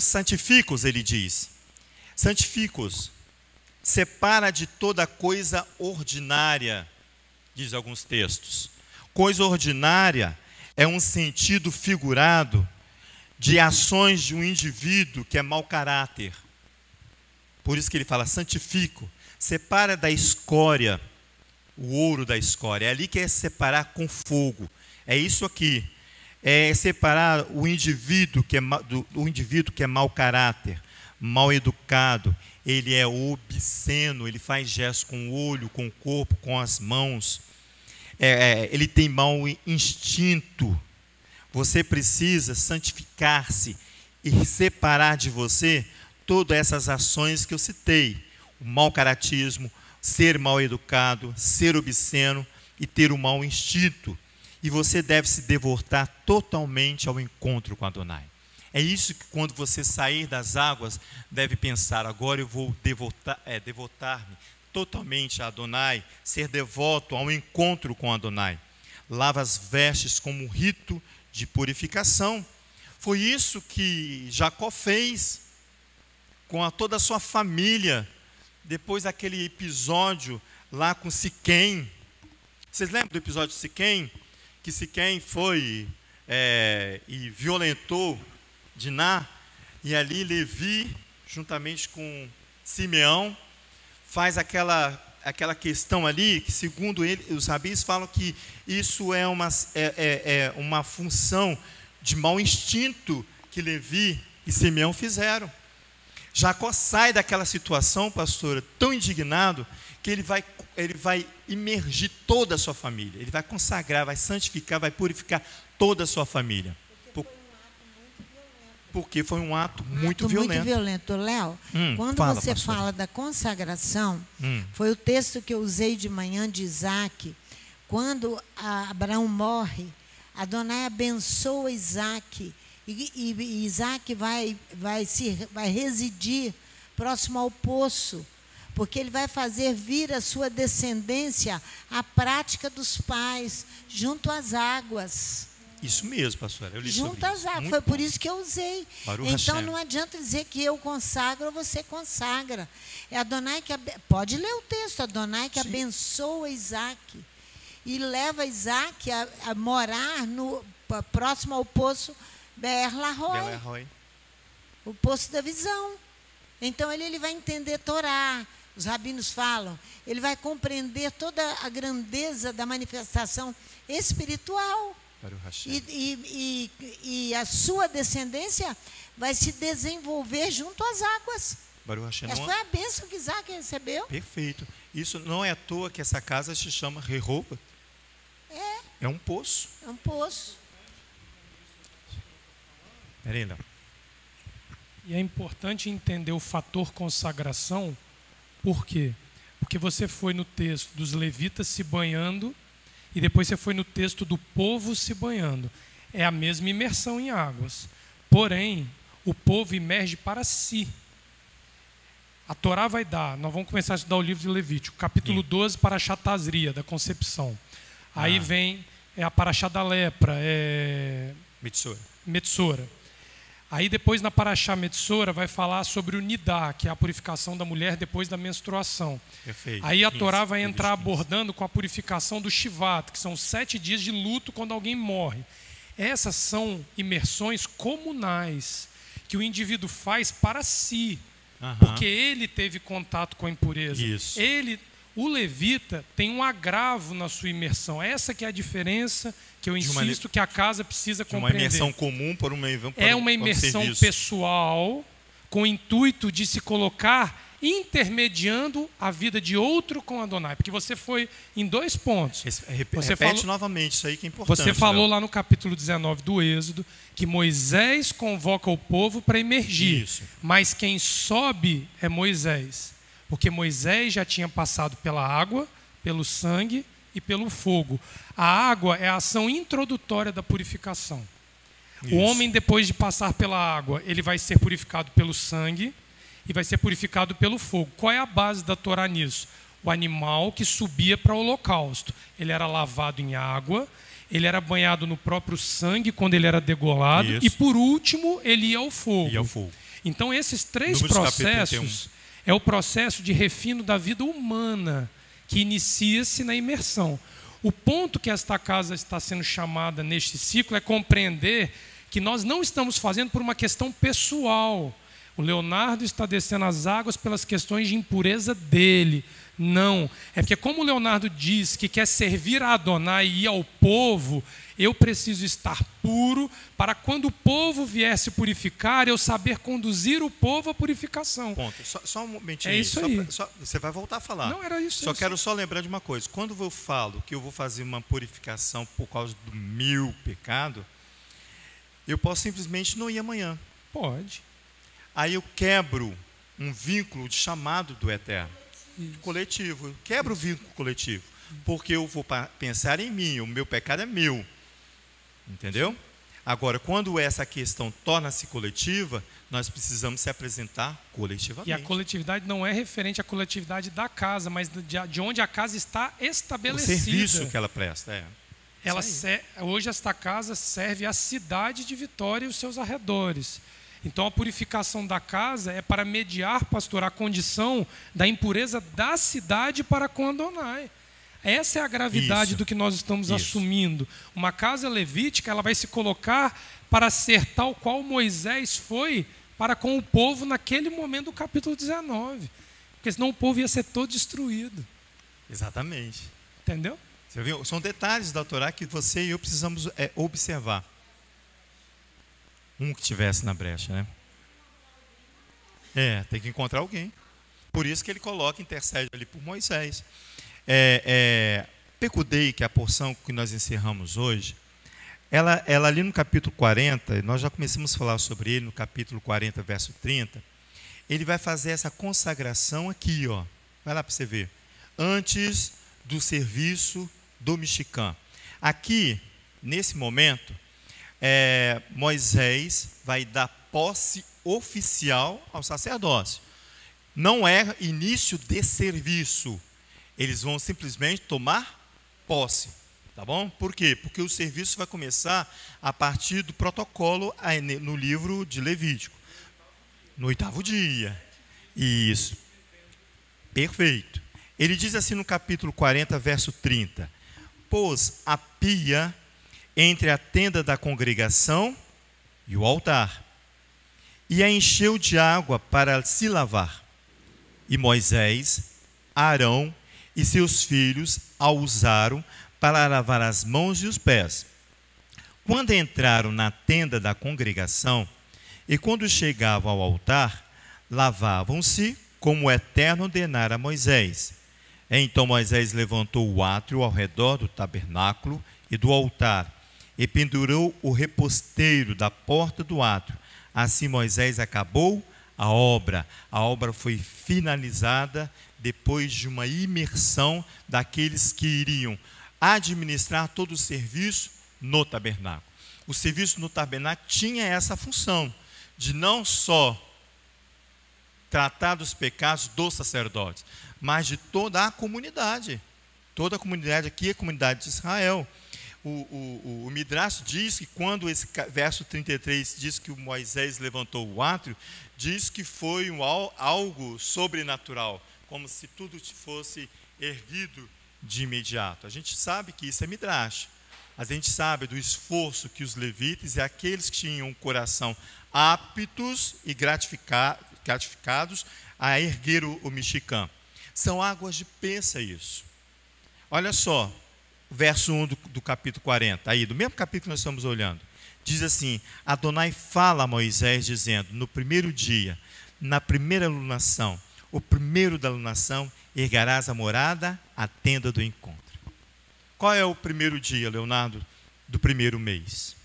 A: Santifica-os, ele diz. Santifica-os. Separa de toda coisa ordinária, diz alguns textos. Coisa ordinária é um sentido figurado de ações de um indivíduo que é mau caráter. Por isso que ele fala, santifico. Separa da escória, o ouro da escória. É ali que é separar com fogo. É isso aqui. É separar o indivíduo que é mau caráter, mal educado. Ele é obsceno, ele faz gestos com o olho, com o corpo, com as mãos. Ele tem mau instinto. Você precisa santificar-se e separar de você todas essas ações que eu citei. O mau caratismo, ser mal educado, ser obsceno e ter o mau instinto. E você deve se devotar totalmente ao encontro com Adonai. É isso que quando você sair das águas, deve pensar, agora eu vou devotar-me totalmente a Adonai, ser devoto ao encontro com Adonai. Lava as vestes como um rito de purificação. Foi isso que Jacó fez com toda a sua família, depois daquele episódio lá com Siquém. Vocês lembram do episódio de Siquém? Que Siquém foi e violentou Diná, e ali Levi, juntamente com Simeão, faz aquela questão ali, que segundo ele, os rabis falam que isso é uma função de mau instinto que Levi e Simeão fizeram. Jacó sai daquela situação, pastora, tão indignado, que ele vai imergir toda a sua família, ele vai consagrar, vai santificar, vai purificar toda a sua família. Porque foi um ato muito violento.
C: Muito violento, Léo. Quando você fala da consagração, foi o texto que eu usei de manhã de Isaac. Quando Abraão morre, Adonai abençoa Isaac. E Isaac vai residir próximo ao poço, porque ele vai fazer vir a sua descendência à prática dos pais, junto às águas.
A: Isso mesmo, pastor. Eu li
C: junto às águas. Foi por isso que eu usei.
A: Baruch
C: então
A: Hashem.
C: não adianta dizer que eu consagro ou você consagra. É Adonai que pode ler o texto. Adonai que abençoa Isaac e leva Isaac a morar próximo ao poço Beer-Lahai, o poço da visão. Então ele vai entender Torá. Os rabinos falam. Ele vai compreender toda a grandeza da manifestação espiritual. E a sua descendência vai se desenvolver junto às águas. Essa foi a bênção que Isaac recebeu.
A: Perfeito. Isso não é à toa que essa casa se chama Rehoboth. É um poço.
C: É um poço.
A: Peraí, não.
B: E é importante entender o fator consagração. Por quê? Porque você foi no texto dos levitas se banhando e depois você foi no texto do povo se banhando. É a mesma imersão em águas. Porém, o povo imerge para si. A Torá vai dar, nós vamos começar a estudar o livro de Levítico, capítulo 12, Parashá Tazria, da concepção. Aí vem a Parashá da lepra, Metsora. Aí depois na Parashá Metsora vai falar sobre o Nidá, que é a purificação da mulher depois da menstruação.
A: Perfeito.
B: Aí a Torá vai entrar abordando com a purificação do Shivat, que são 7 dias de luto quando alguém morre. Essas são imersões comunais, que o indivíduo faz para si, porque ele teve contato com a impureza.
A: Isso.
B: O levita tem um agravo na sua imersão. Essa que é a diferença que eu insisto que a casa precisa compreender.
A: Uma imersão comum por uma
B: imersão pessoal com o intuito de se colocar intermediando a vida de outro com Adonai. Porque você foi em 2 pontos.
A: Repete novamente, isso aí que é importante.
B: Você falou lá no capítulo 19 do Êxodo que Moisés convoca o povo para emergir.
A: Isso.
B: Mas quem sobe é Moisés. Porque Moisés já tinha passado pela água, pelo sangue e pelo fogo. A água é a ação introdutória da purificação. Isso. O homem, depois de passar pela água, ele vai ser purificado pelo sangue e vai ser purificado pelo fogo. Qual é a base da Torá nisso? O animal que subia para o holocausto. Ele era lavado em água, ele era banhado no próprio sangue quando ele era degolado. Isso. E, por último, ele ia ao fogo. Então, esses 3 processos... É o processo de refino da vida humana que inicia-se na imersão. O ponto que esta casa está sendo chamada neste ciclo é compreender que nós não estamos fazendo por uma questão pessoal. O Leonardo está descendo as águas pelas questões de impureza dele. Não. É porque como o Leonardo diz que quer servir a Adonai e ao povo, eu preciso estar puro para quando o povo vier se purificar, eu saber conduzir o povo à purificação.
A: Ponto. Só um momentinho.
B: É isso aí.
A: Você vai voltar a falar.
B: Não, era isso.
A: Quero lembrar de uma coisa. Quando eu falo que eu vou fazer uma purificação por causa do meu pecado, eu posso simplesmente não ir amanhã.
B: Pode.
A: Aí eu quebro um vínculo de chamado do Eterno. Coletivo. Eu quebro o vínculo coletivo. Porque eu vou pensar em mim. O meu pecado é meu. Entendeu? Agora, quando essa questão torna-se coletiva, nós precisamos se apresentar coletivamente.
B: E a coletividade não é referente à coletividade da casa, mas de onde a casa está estabelecida.
A: O serviço que ela presta,
B: Hoje esta casa serve à cidade de Vitória e os seus arredores. Então a purificação da casa é para mediar, pastor, a condição da impureza da cidade para com Adonai. Essa é a gravidade do que nós estamos assumindo. Uma casa levítica, ela vai se colocar para ser tal qual Moisés foi para com o povo naquele momento do capítulo 19. Porque senão o povo ia ser todo destruído.
A: Exatamente.
B: Entendeu?
A: Você viu? São detalhes da Torá que você e eu precisamos observar. Um que estivesse na brecha, né? Tem que encontrar alguém. Por isso que ele intercede ali por Moisés. Pecudei, que é a porção que nós encerramos hoje, ela ali no capítulo 40, nós já começamos a falar sobre ele no capítulo 40, verso 30, ele vai fazer essa consagração aqui, ó. Vai lá para você ver. Antes do serviço do Mishkan. Aqui, nesse momento, Moisés vai dar posse oficial ao sacerdócio. Não é início de serviço. Eles vão simplesmente tomar posse. Tá bom? Por quê? Porque o serviço vai começar a partir do protocolo no livro de Levítico. No 8º dia. Isso. Perfeito. Ele diz assim no capítulo 40, verso 30. Pôs a pia entre a tenda da congregação e o altar, e a encheu de água para se lavar. E Moisés, Arão e seus filhos a usaram para lavar as mãos e os pés. Quando entraram na tenda da congregação e quando chegavam ao altar, lavavam-se como o Eterno ordenara a Moisés. Então Moisés levantou o átrio ao redor do tabernáculo e do altar e pendurou o reposteiro da porta do átrio. Assim Moisés acabou a obra. A obra foi finalizada depois de uma imersão daqueles que iriam administrar todo o serviço no tabernáculo. O serviço no tabernáculo tinha essa função de não só tratar dos pecados dos sacerdotes, mas de toda a comunidade. Toda a comunidade aqui é a comunidade de Israel. O Midrash diz que quando esse verso 33 diz que o Moisés levantou o átrio, diz que foi algo sobrenatural, como se tudo fosse erguido de imediato. A gente sabe que isso é Midrash. A gente sabe do esforço que os levitas e aqueles que tinham um coração aptos e gratificados a erguer o Mishkan. São águas de pensa isso. Olha só, verso 1 do capítulo 40, aí, do mesmo capítulo que nós estamos olhando. Diz assim: Adonai fala a Moisés dizendo, no primeiro dia, na primeira lunação, o primeiro da lunação, ergarás a morada, a tenda do encontro. Qual é o primeiro dia, Leonardo, do primeiro mês?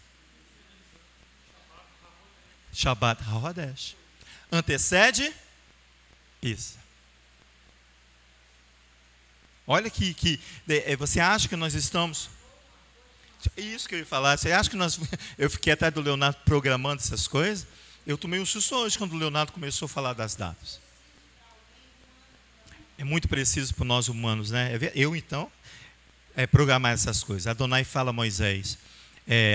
A: Shabbat HaHodesh. Antecede Pisa. Olha que você acha que nós estamos... Isso que eu ia falar. Você acha que eu fiquei atrás do Leonardo programando essas coisas? Eu tomei um susto hoje quando o Leonardo começou a falar das datas. É muito preciso para nós humanos, né? Eu, então, programar essas coisas. Adonai fala a Moisés,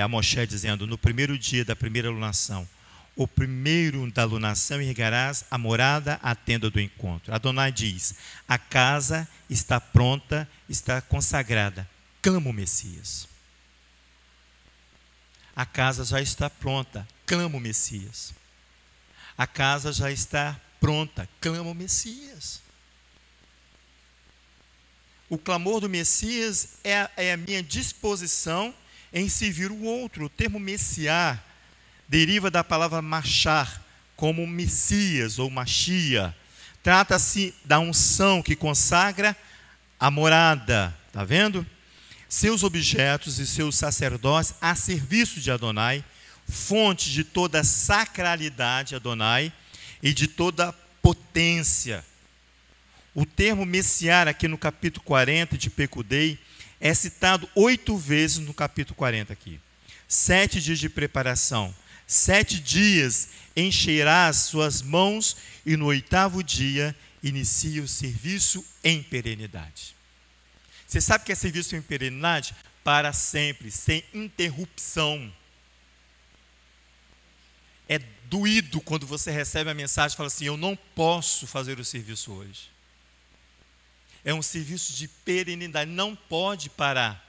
A: a Moshe, dizendo, no primeiro dia da primeira lunação, o primeiro da lunação ergarás a morada, a tenda do encontro. Adonai diz, a casa está pronta, está consagrada. Clama o Messias. A casa já está pronta, clama o Messias. A casa já está pronta, clama o Messias. O clamor do Messias é a minha disposição em servir o outro. O termo Messiá deriva da palavra machar, como Messias ou Machia. Trata-se da unção que consagra a morada. Está vendo? Seus objetos e seus sacerdotes a serviço de Adonai, fonte de toda sacralidade Adonai e de toda potência. O termo Messiar aqui no capítulo 40 de Pecudei é citado 8 vezes no capítulo 40 aqui. 7 dias de preparação. 7 dias encherás suas mãos e no 8º dia inicia o serviço em perenidade. Você sabe o que é serviço em perenidade? Para sempre, sem interrupção. É doído quando você recebe a mensagem e fala assim: eu não posso fazer o serviço hoje. É um serviço de perenidade, não pode parar.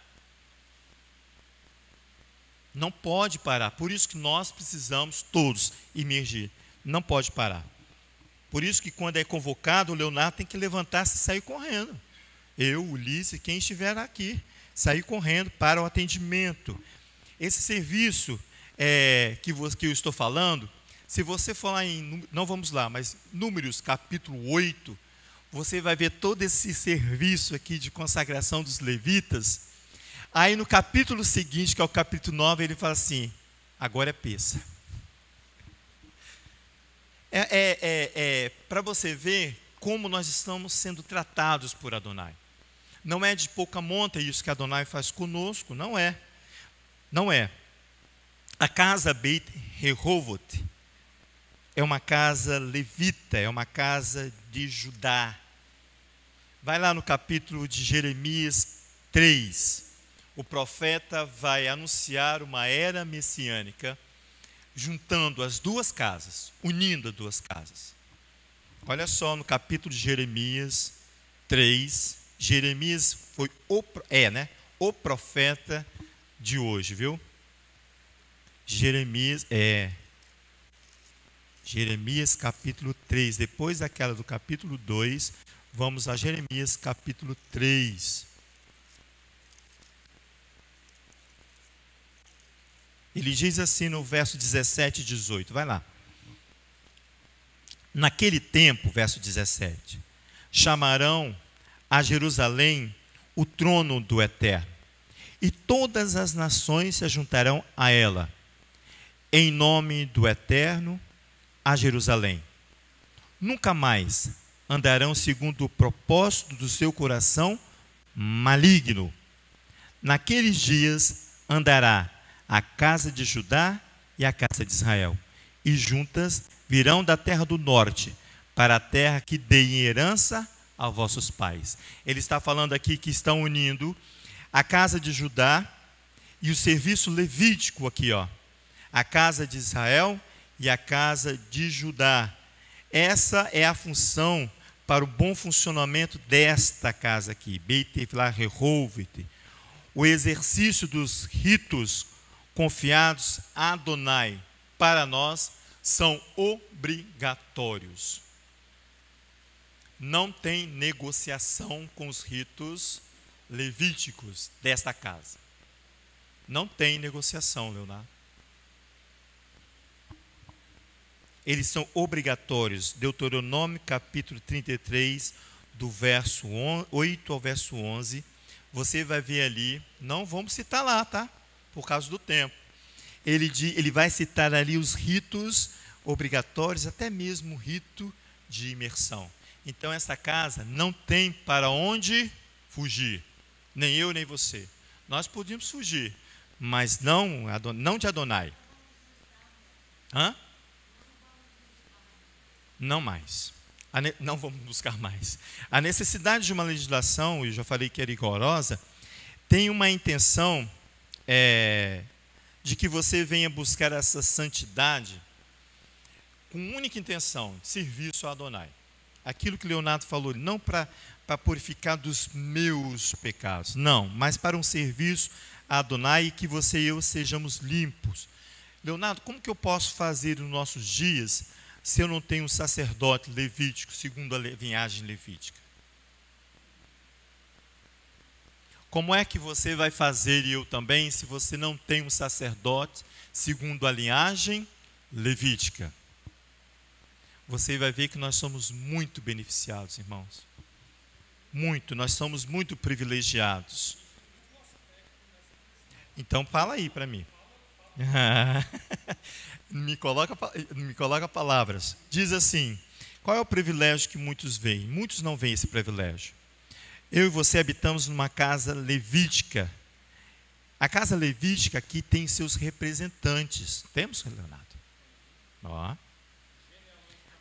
A: Não pode parar. Por isso que nós precisamos todos emergir. Não pode parar. Por isso que quando é convocado, o Leonardo tem que levantar-se e sair correndo. Eu, Ulisses, quem estiver aqui, sair correndo para o atendimento. Esse serviço que eu estou falando, se você for lá não vamos lá, mas Números capítulo 8, você vai ver todo esse serviço aqui de consagração dos levitas. Aí no capítulo seguinte, que é o capítulo 9, ele fala assim: agora é peça. Para você ver como nós estamos sendo tratados por Adonai. Não é de pouca monta isso que Adonai faz conosco, não é. Não é. A casa Beit Rehovot é uma casa levita, é uma casa de Judá. Vai lá no capítulo de Jeremias 3. O profeta vai anunciar uma era messiânica, juntando as duas casas, unindo as duas casas. Olha só no capítulo de Jeremias 3. Jeremias foi o profeta de hoje, viu? Jeremias capítulo 3. Depois daquela do capítulo 2, vamos a Jeremias capítulo 3. Ele diz assim no verso 17 e 18, vai lá. Naquele tempo, verso 17, chamarão a Jerusalém o trono do Eterno, e todas as nações se juntarão a ela, em nome do Eterno, a Jerusalém. Nunca mais andarão segundo o propósito do seu coração maligno. Naqueles dias andará a casa de Judá e a casa de Israel, e juntas virão da terra do norte, para a terra que dei em herança a vossos pais. Ele está falando aqui que estão unindo a casa de Judá e o serviço levítico aqui, ó. A casa de Israel e a casa de Judá. Essa é a função para o bom funcionamento desta casa aqui, Beit Rehovot. O exercício dos ritos confiados a Adonai para nós são obrigatórios. Não tem negociação com os ritos levíticos desta casa. Não tem negociação, Leonardo. Eles são obrigatórios. Deuteronômio capítulo 33, do verso 8 ao verso 11. Você vai ver ali, não vamos citar lá, tá? Por causa do tempo. Ele vai citar ali os ritos obrigatórios, até mesmo o rito de imersão. Então essa casa não tem para onde fugir, nem eu nem você. Nós podíamos fugir, mas não de Adonai. Não mais. Não vamos buscar mais. A necessidade de uma legislação, eu já falei que é rigorosa, tem uma intenção de que você venha buscar essa santidade com única intenção, de serviço a Adonai. Aquilo que Leonardo falou, não para purificar dos meus pecados, não, mas para um serviço a Adonai e que você e eu sejamos limpos. Leonardo, como que eu posso fazer nos nossos dias se eu não tenho um sacerdote levítico segundo a linhagem levítica? Como é que você vai fazer, e eu também, se você não tem um sacerdote segundo a linhagem levítica? Você vai ver que nós somos muito beneficiados, irmãos. Muito, nós somos muito privilegiados. Então fala aí para mim. me coloca palavras. Diz assim: qual é o privilégio que muitos veem? Muitos não veem esse privilégio. Eu e você habitamos numa casa levítica, A casa levítica aqui tem seus representantes. Temos, Leonardo? Ó.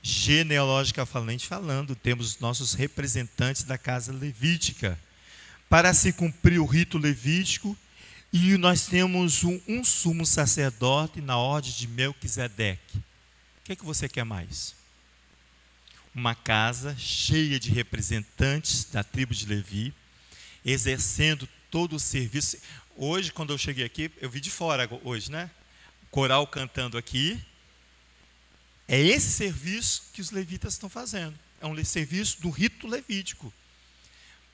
A: Genealogicamente falando, temos nossos representantes da casa levítica. Para se cumprir o rito levítico, e nós temos um sumo sacerdote na ordem de Melquisedeque. O que é que você quer mais? Uma casa cheia de representantes da tribo de Levi, exercendo todo o serviço. Hoje, quando eu cheguei aqui, eu vi de fora hoje, né? Coral cantando aqui. É esse serviço que os levitas estão fazendo. É um serviço do rito levítico.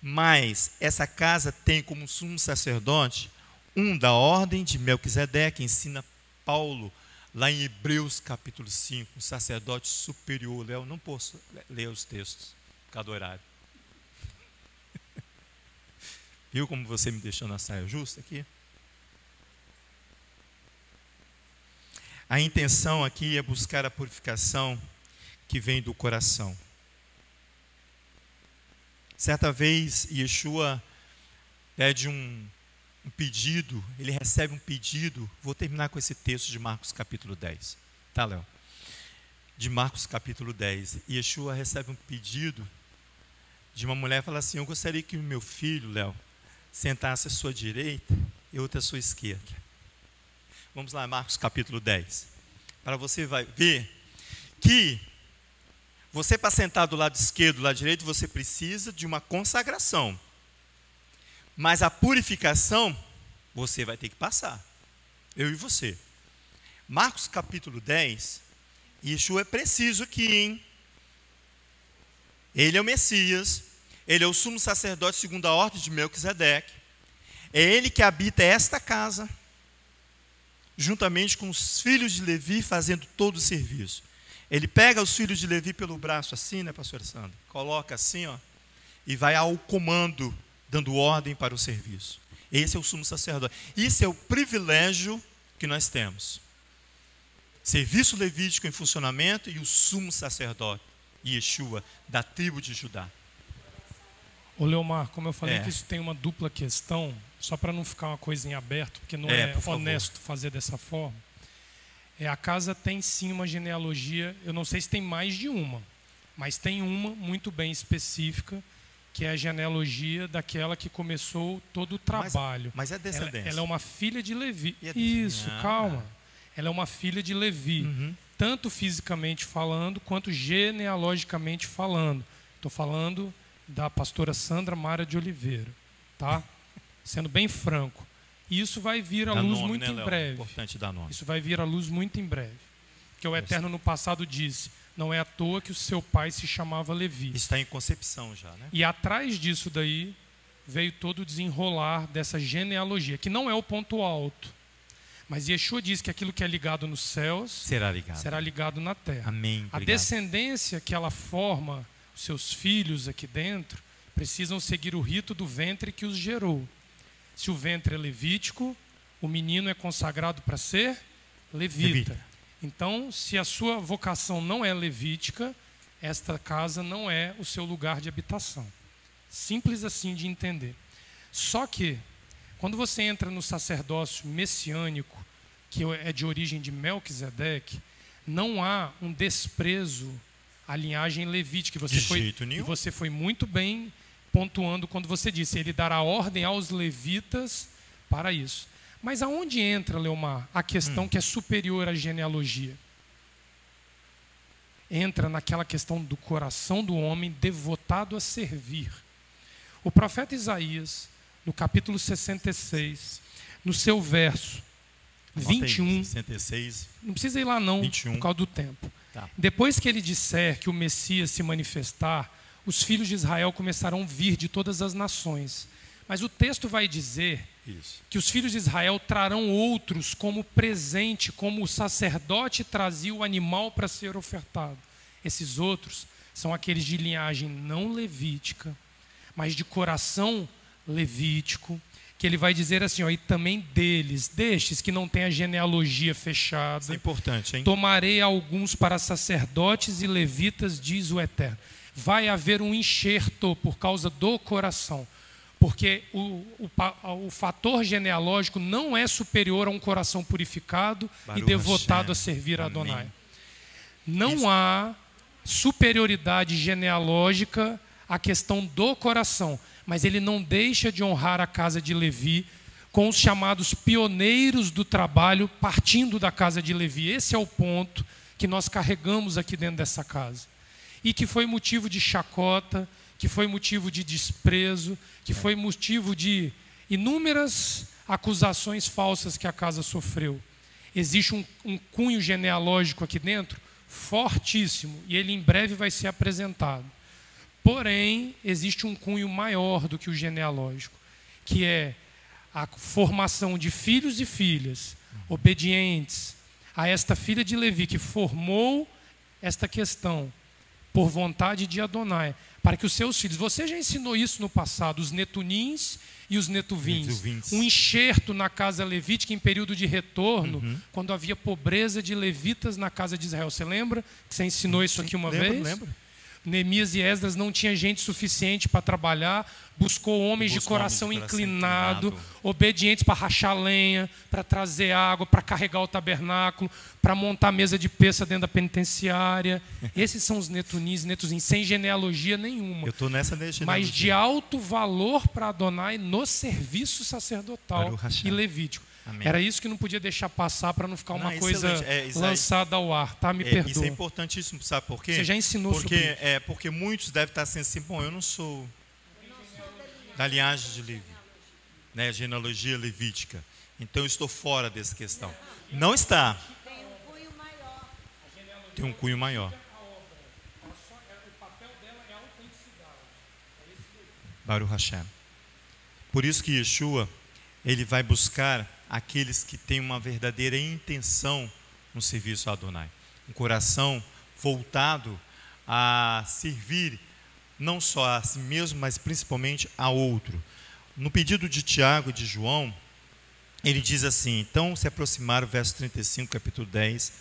A: Mas essa casa tem como sumo sacerdote um da ordem de Melquisedeque, ensina Paulo, lá em Hebreus capítulo 5, um sacerdote superior. Eu não posso ler os textos, por causa do horário. Viu como você me deixou na saia justa aqui? A intenção aqui é buscar a purificação que vem do coração. Certa vez, Yeshua pede um pedido, ele recebe um pedido. Vou terminar com esse texto de Marcos capítulo 10. Tá, Léo? De Marcos capítulo 10. Yeshua recebe um pedido de uma mulher e fala assim: eu gostaria que o meu filho, Léo, sentasse à sua direita e outro à sua esquerda. Vamos lá, Marcos capítulo 10. Para você vai ver que você, para sentar do lado esquerdo, do lado direito, você precisa de uma consagração. Mas a purificação, você vai ter que passar. Eu e você. Marcos capítulo 10, Yeshua é preciso aqui, hein? Ele é o Messias, ele é o sumo sacerdote segundo a ordem de Melquisedeque. É ele que habita esta casa, juntamente com os filhos de Levi, fazendo todo o serviço. Ele pega os filhos de Levi pelo braço assim, né, pastor Sandra? Coloca assim, ó, e vai ao comando, dando ordem para o serviço. Esse é o sumo sacerdote. Isso é o privilégio que nós temos. Serviço levítico em funcionamento e o sumo sacerdote, Yeshua, da tribo de Judá.
B: Ô Leomar, como eu falei que isso tem uma dupla questão, só para não ficar uma coisa em aberto, porque não é honesto fazer dessa forma. A casa tem sim uma genealogia, eu não sei se tem mais de uma, mas tem uma muito bem específica, que é a genealogia daquela que começou todo o trabalho.
A: Mas é descendência.
B: Ela é uma filha de Levi. Isso, calma. Ela é uma filha de Levi, tanto fisicamente falando, quanto genealogicamente falando. Estou falando da pastora Sandra Mara de Oliveira, tá? Sendo bem franco. E isso vai vir à luz muito em breve.
A: Importante dar nome.
B: Isso vai vir à luz muito em breve. Porque o Eterno no passado disse: não é à toa que o seu pai se chamava Levi.
A: Está em concepção já, né?
B: E atrás disso daí veio todo o desenrolar dessa genealogia, que não é o ponto alto. Mas Yeshua diz que aquilo que é ligado nos céus será ligado na terra.
A: Amém.
B: Obrigado. A descendência que ela forma, os seus filhos aqui dentro, precisam seguir o rito do ventre que os gerou. Se o ventre é levítico, o menino é consagrado para ser levita. Então, se a sua vocação não é levítica, esta casa não é o seu lugar de habitação. Simples assim de entender. Só que, quando você entra no sacerdócio messiânico, que é de origem de Melquisedeque, não há um desprezo à linhagem levítica.
A: De jeito nenhum.
B: E você foi muito bem pontuando quando você disse: ele dará ordem aos levitas para isso. Mas aonde entra, Leomar, a questão que é superior à genealogia? Entra naquela questão do coração do homem devotado a servir. O profeta Isaías, no capítulo 66, no seu verso 21,
A: 66,
B: não precisa ir lá não,
A: 21.
B: Por causa do tempo.
A: Tá.
B: Depois que ele disser que o Messias se manifestar, os filhos de Israel começarão a vir de todas as nações. Mas o texto vai dizer que os filhos de Israel trarão outros como presente, como o sacerdote trazia o animal para ser ofertado. Esses outros são aqueles de linhagem não levítica, mas de coração levítico, que ele vai dizer assim, ó, e também destes que não têm a genealogia fechada.
A: Isso é importante, hein?
B: Tomarei alguns para sacerdotes e levitas, diz o Eterno. Vai haver um enxerto por causa do coração. Porque o fator genealógico não é superior a um coração purificado e devotado a servir a Adonai. Não há superioridade genealógica à questão do coração, mas ele não deixa de honrar a casa de Levi com os chamados pioneiros do trabalho partindo da casa de Levi. Esse é o ponto que nós carregamos aqui dentro dessa casa. E que foi motivo de chacota, que foi motivo de desprezo, que foi motivo de inúmeras acusações falsas que a casa sofreu. Existe um cunho genealógico aqui dentro fortíssimo, e ele em breve vai ser apresentado. Porém, existe um cunho maior do que o genealógico, que é a formação de filhos e filhas obedientes a esta filha de Levi, que formou esta questão por vontade de Adonai, para que os seus filhos, você já ensinou isso no passado, os netunins e os netuvins, um enxerto na casa levítica em período de retorno, quando havia pobreza de levitas na casa de Israel. Você lembra que você ensinou isso aqui uma vez?
A: Lembro.
B: Neemias e Esdras não tinha gente suficiente para trabalhar, buscou homens de coração inclinado, obedientes para rachar lenha, para trazer água, para carregar o tabernáculo, para montar a mesa de peça dentro da penitenciária. Esses são os netunins, sem genealogia nenhuma.
A: Eu estou nessa genealogia.
B: Mas de alto valor para Adonai no serviço sacerdotal e levítico.
A: Amém.
B: Era isso que não podia deixar passar para não ficar uma coisa lançada ao ar, tá? Me perdoa.
A: Isso é importantíssimo, sabe por quê?
B: Você já ensinou sobre isso.
A: Porque muitos devem estar sendo assim, bom, eu não sou da linhagem de Levi, né, genealogia levítica, então eu estou fora dessa questão. Não está.
C: Tem um cunho maior.
A: Tem um cunho maior.
B: O papel dela é a autenticidade.
A: Baruch Hashem. Por isso que Yeshua, ele vai buscar aqueles que têm uma verdadeira intenção no serviço a Adonai. Um coração voltado a servir não só a si mesmo, mas principalmente a outro. No pedido de Tiago e de João, ele diz assim, então se aproximaram, verso 35, capítulo 10.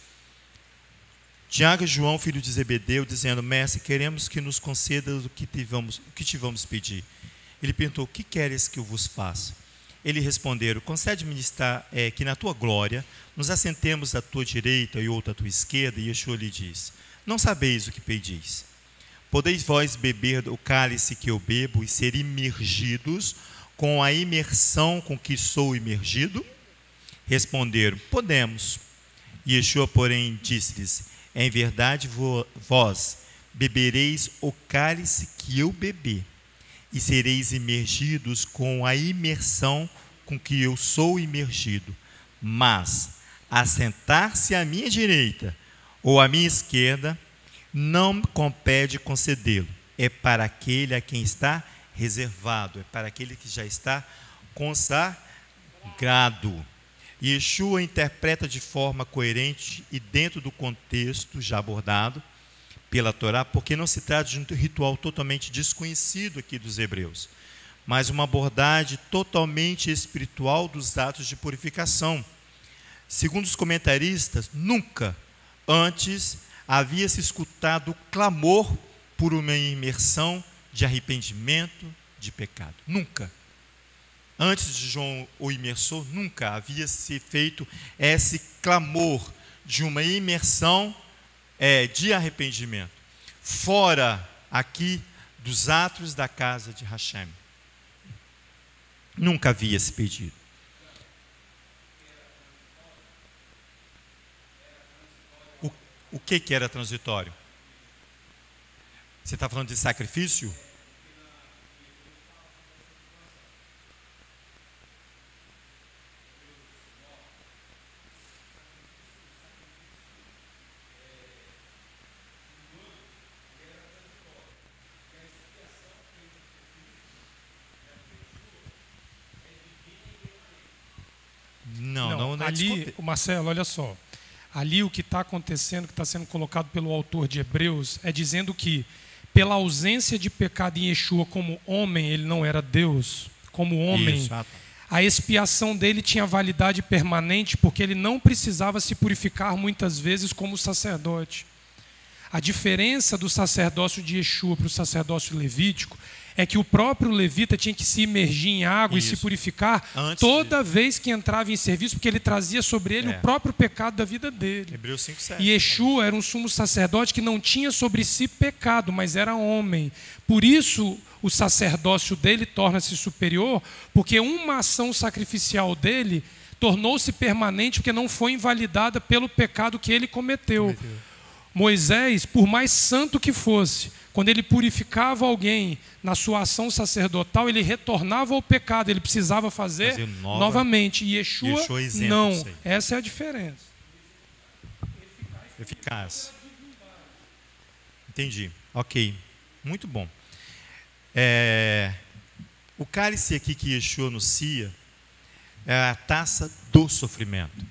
A: Tiago e João, filho de Zebedeu, dizendo, mestre, queremos que nos conceda o que te vamos pedir. Ele perguntou, o que queres que eu vos faça? Ele responderam, concede-me que na tua glória nos assentemos à tua direita e outra à tua esquerda. E Yeshua lhe diz, não sabeis o que pedis. Podeis vós beber o cálice que eu bebo e ser imergidos com a imersão com que sou imergido? Responderam, podemos. E Yeshua, porém, disse-lhes, em verdade vós bebereis o cálice que eu beber, e sereis imergidos com a imersão com que eu sou imergido. Mas, assentar-se à minha direita ou à minha esquerda, não me compete concedê-lo. É para aquele a quem está reservado, é para aquele que já está consagrado. Yeshua interpreta de forma coerente e dentro do contexto já abordado pela Torá, porque não se trata de um ritual totalmente desconhecido aqui dos hebreus, mas uma abordagem totalmente espiritual dos atos de purificação. Segundo os comentaristas, nunca antes havia se escutado o clamor por uma imersão de arrependimento de pecado. Nunca. Antes de João o imersor, nunca havia se feito esse clamor de uma imersão de arrependimento, fora aqui dos atos da casa de Hashem. Nunca havia esse pedido. O que era transitório? Você está falando de sacrifício? Não
B: ali, Marcelo, olha só. Ali o que está acontecendo, que está sendo colocado pelo autor de Hebreus, é dizendo que, pela ausência de pecado em Yeshua como homem, ele não era Deus, como homem, a expiação dele tinha validade permanente, porque ele não precisava se purificar muitas vezes como sacerdote. A diferença do sacerdócio de Yeshua para o sacerdócio levítico é que o próprio levita tinha que se imergir em água
A: Isso.
B: e se purificar
A: Antes
B: toda vez que entrava em serviço, porque ele trazia sobre ele o próprio pecado da vida dele.
A: Hebreus 5:7.
B: E Yeshua era um sumo sacerdote que não tinha sobre si pecado, mas era homem. Por isso o sacerdócio dele torna-se superior, porque uma ação sacrificial dele tornou-se permanente, porque não foi invalidada pelo pecado que ele cometeu. Moisés, por mais santo que fosse, quando ele purificava alguém na sua ação sacerdotal, ele retornava ao pecado, ele precisava fazer novamente. E Yeshua não. Essa é a diferença.
A: Eficaz. Entendi. Ok. Muito bom. O cálice aqui que Yeshua anuncia é a taça do sofrimento.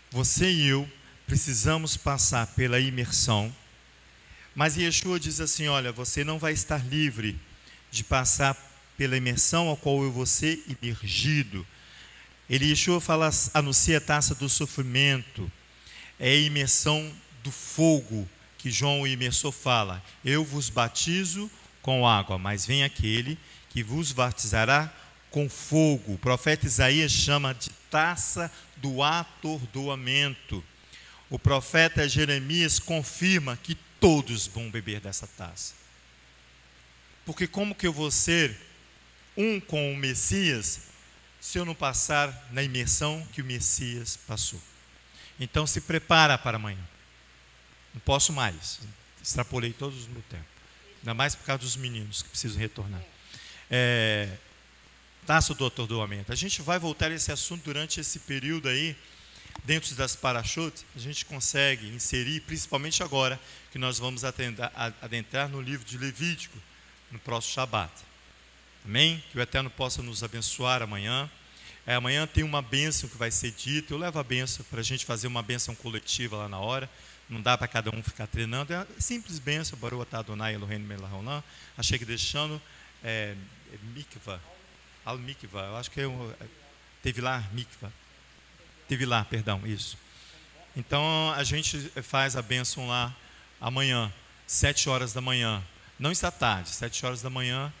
A: Você e eu precisamos passar pela imersão, mas Yeshua diz assim, olha, você não vai estar livre de passar pela imersão ao qual eu vou ser imergido. Yeshua anuncia a taça do sofrimento, é a imersão do fogo, que João o imersor fala, eu vos batizo com água, mas vem aquele que vos batizará com fogo. O profeta Isaías chama de taça do atordoamento. O profeta Jeremias confirma que todos vão beber dessa taça. Porque como que eu vou ser um com o Messias se eu não passar na imersão que o Messias passou? Então se prepara para amanhã. Não posso mais. Extrapolei todos o meu tempo. Ainda mais por causa dos meninos que precisam retornar. Taça do atordoamento. A gente vai voltar a esse assunto durante esse período aí, dentro das parashot, a gente consegue inserir, principalmente agora, que nós vamos adentrar no livro de Levítico, no próximo Shabat. Amém? Que o Eterno possa nos abençoar amanhã. Amanhã tem uma bênção que vai ser dita, eu levo a bênção para a gente fazer uma bênção coletiva lá na hora, não dá para cada um ficar treinando, é simples bênção, Baruch atah Adonai Eloheinu melech haolam, achei que deixando, mikvah, al-mikvah, eu acho que teve lá, perdão, isso. Então a gente faz a bênção lá amanhã, 7 horas da manhã, não está tarde, 7 horas da manhã,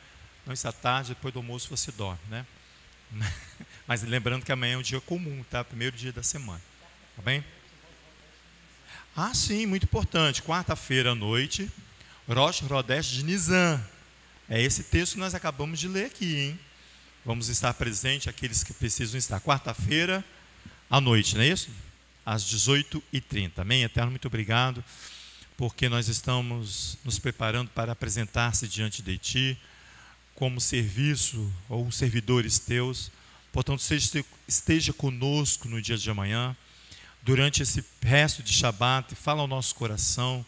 A: não está tarde, depois do almoço você dorme, né? Mas lembrando que amanhã é um dia comum, tá? Primeiro dia da semana, tá bem? Ah, sim, muito importante, quarta-feira à noite, Rosh Chodesh de Nisan, é esse texto que nós acabamos de ler aqui, hein? Vamos estar presentes, aqueles que precisam estar, quarta-feira à noite, não é isso? Às 18h30, amém? Eterno, muito obrigado, porque nós estamos nos preparando para apresentar-se diante de Ti, como serviço ou servidores Teus, portanto, esteja conosco no dia de amanhã, durante esse resto de Shabat, fala ao nosso coração,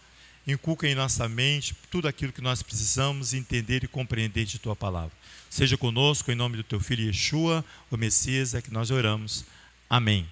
A: inculca em nossa mente tudo aquilo que nós precisamos entender e compreender de Tua palavra. Seja conosco, em nome do Teu Filho Yeshua, o Messias, é que nós oramos. Amém.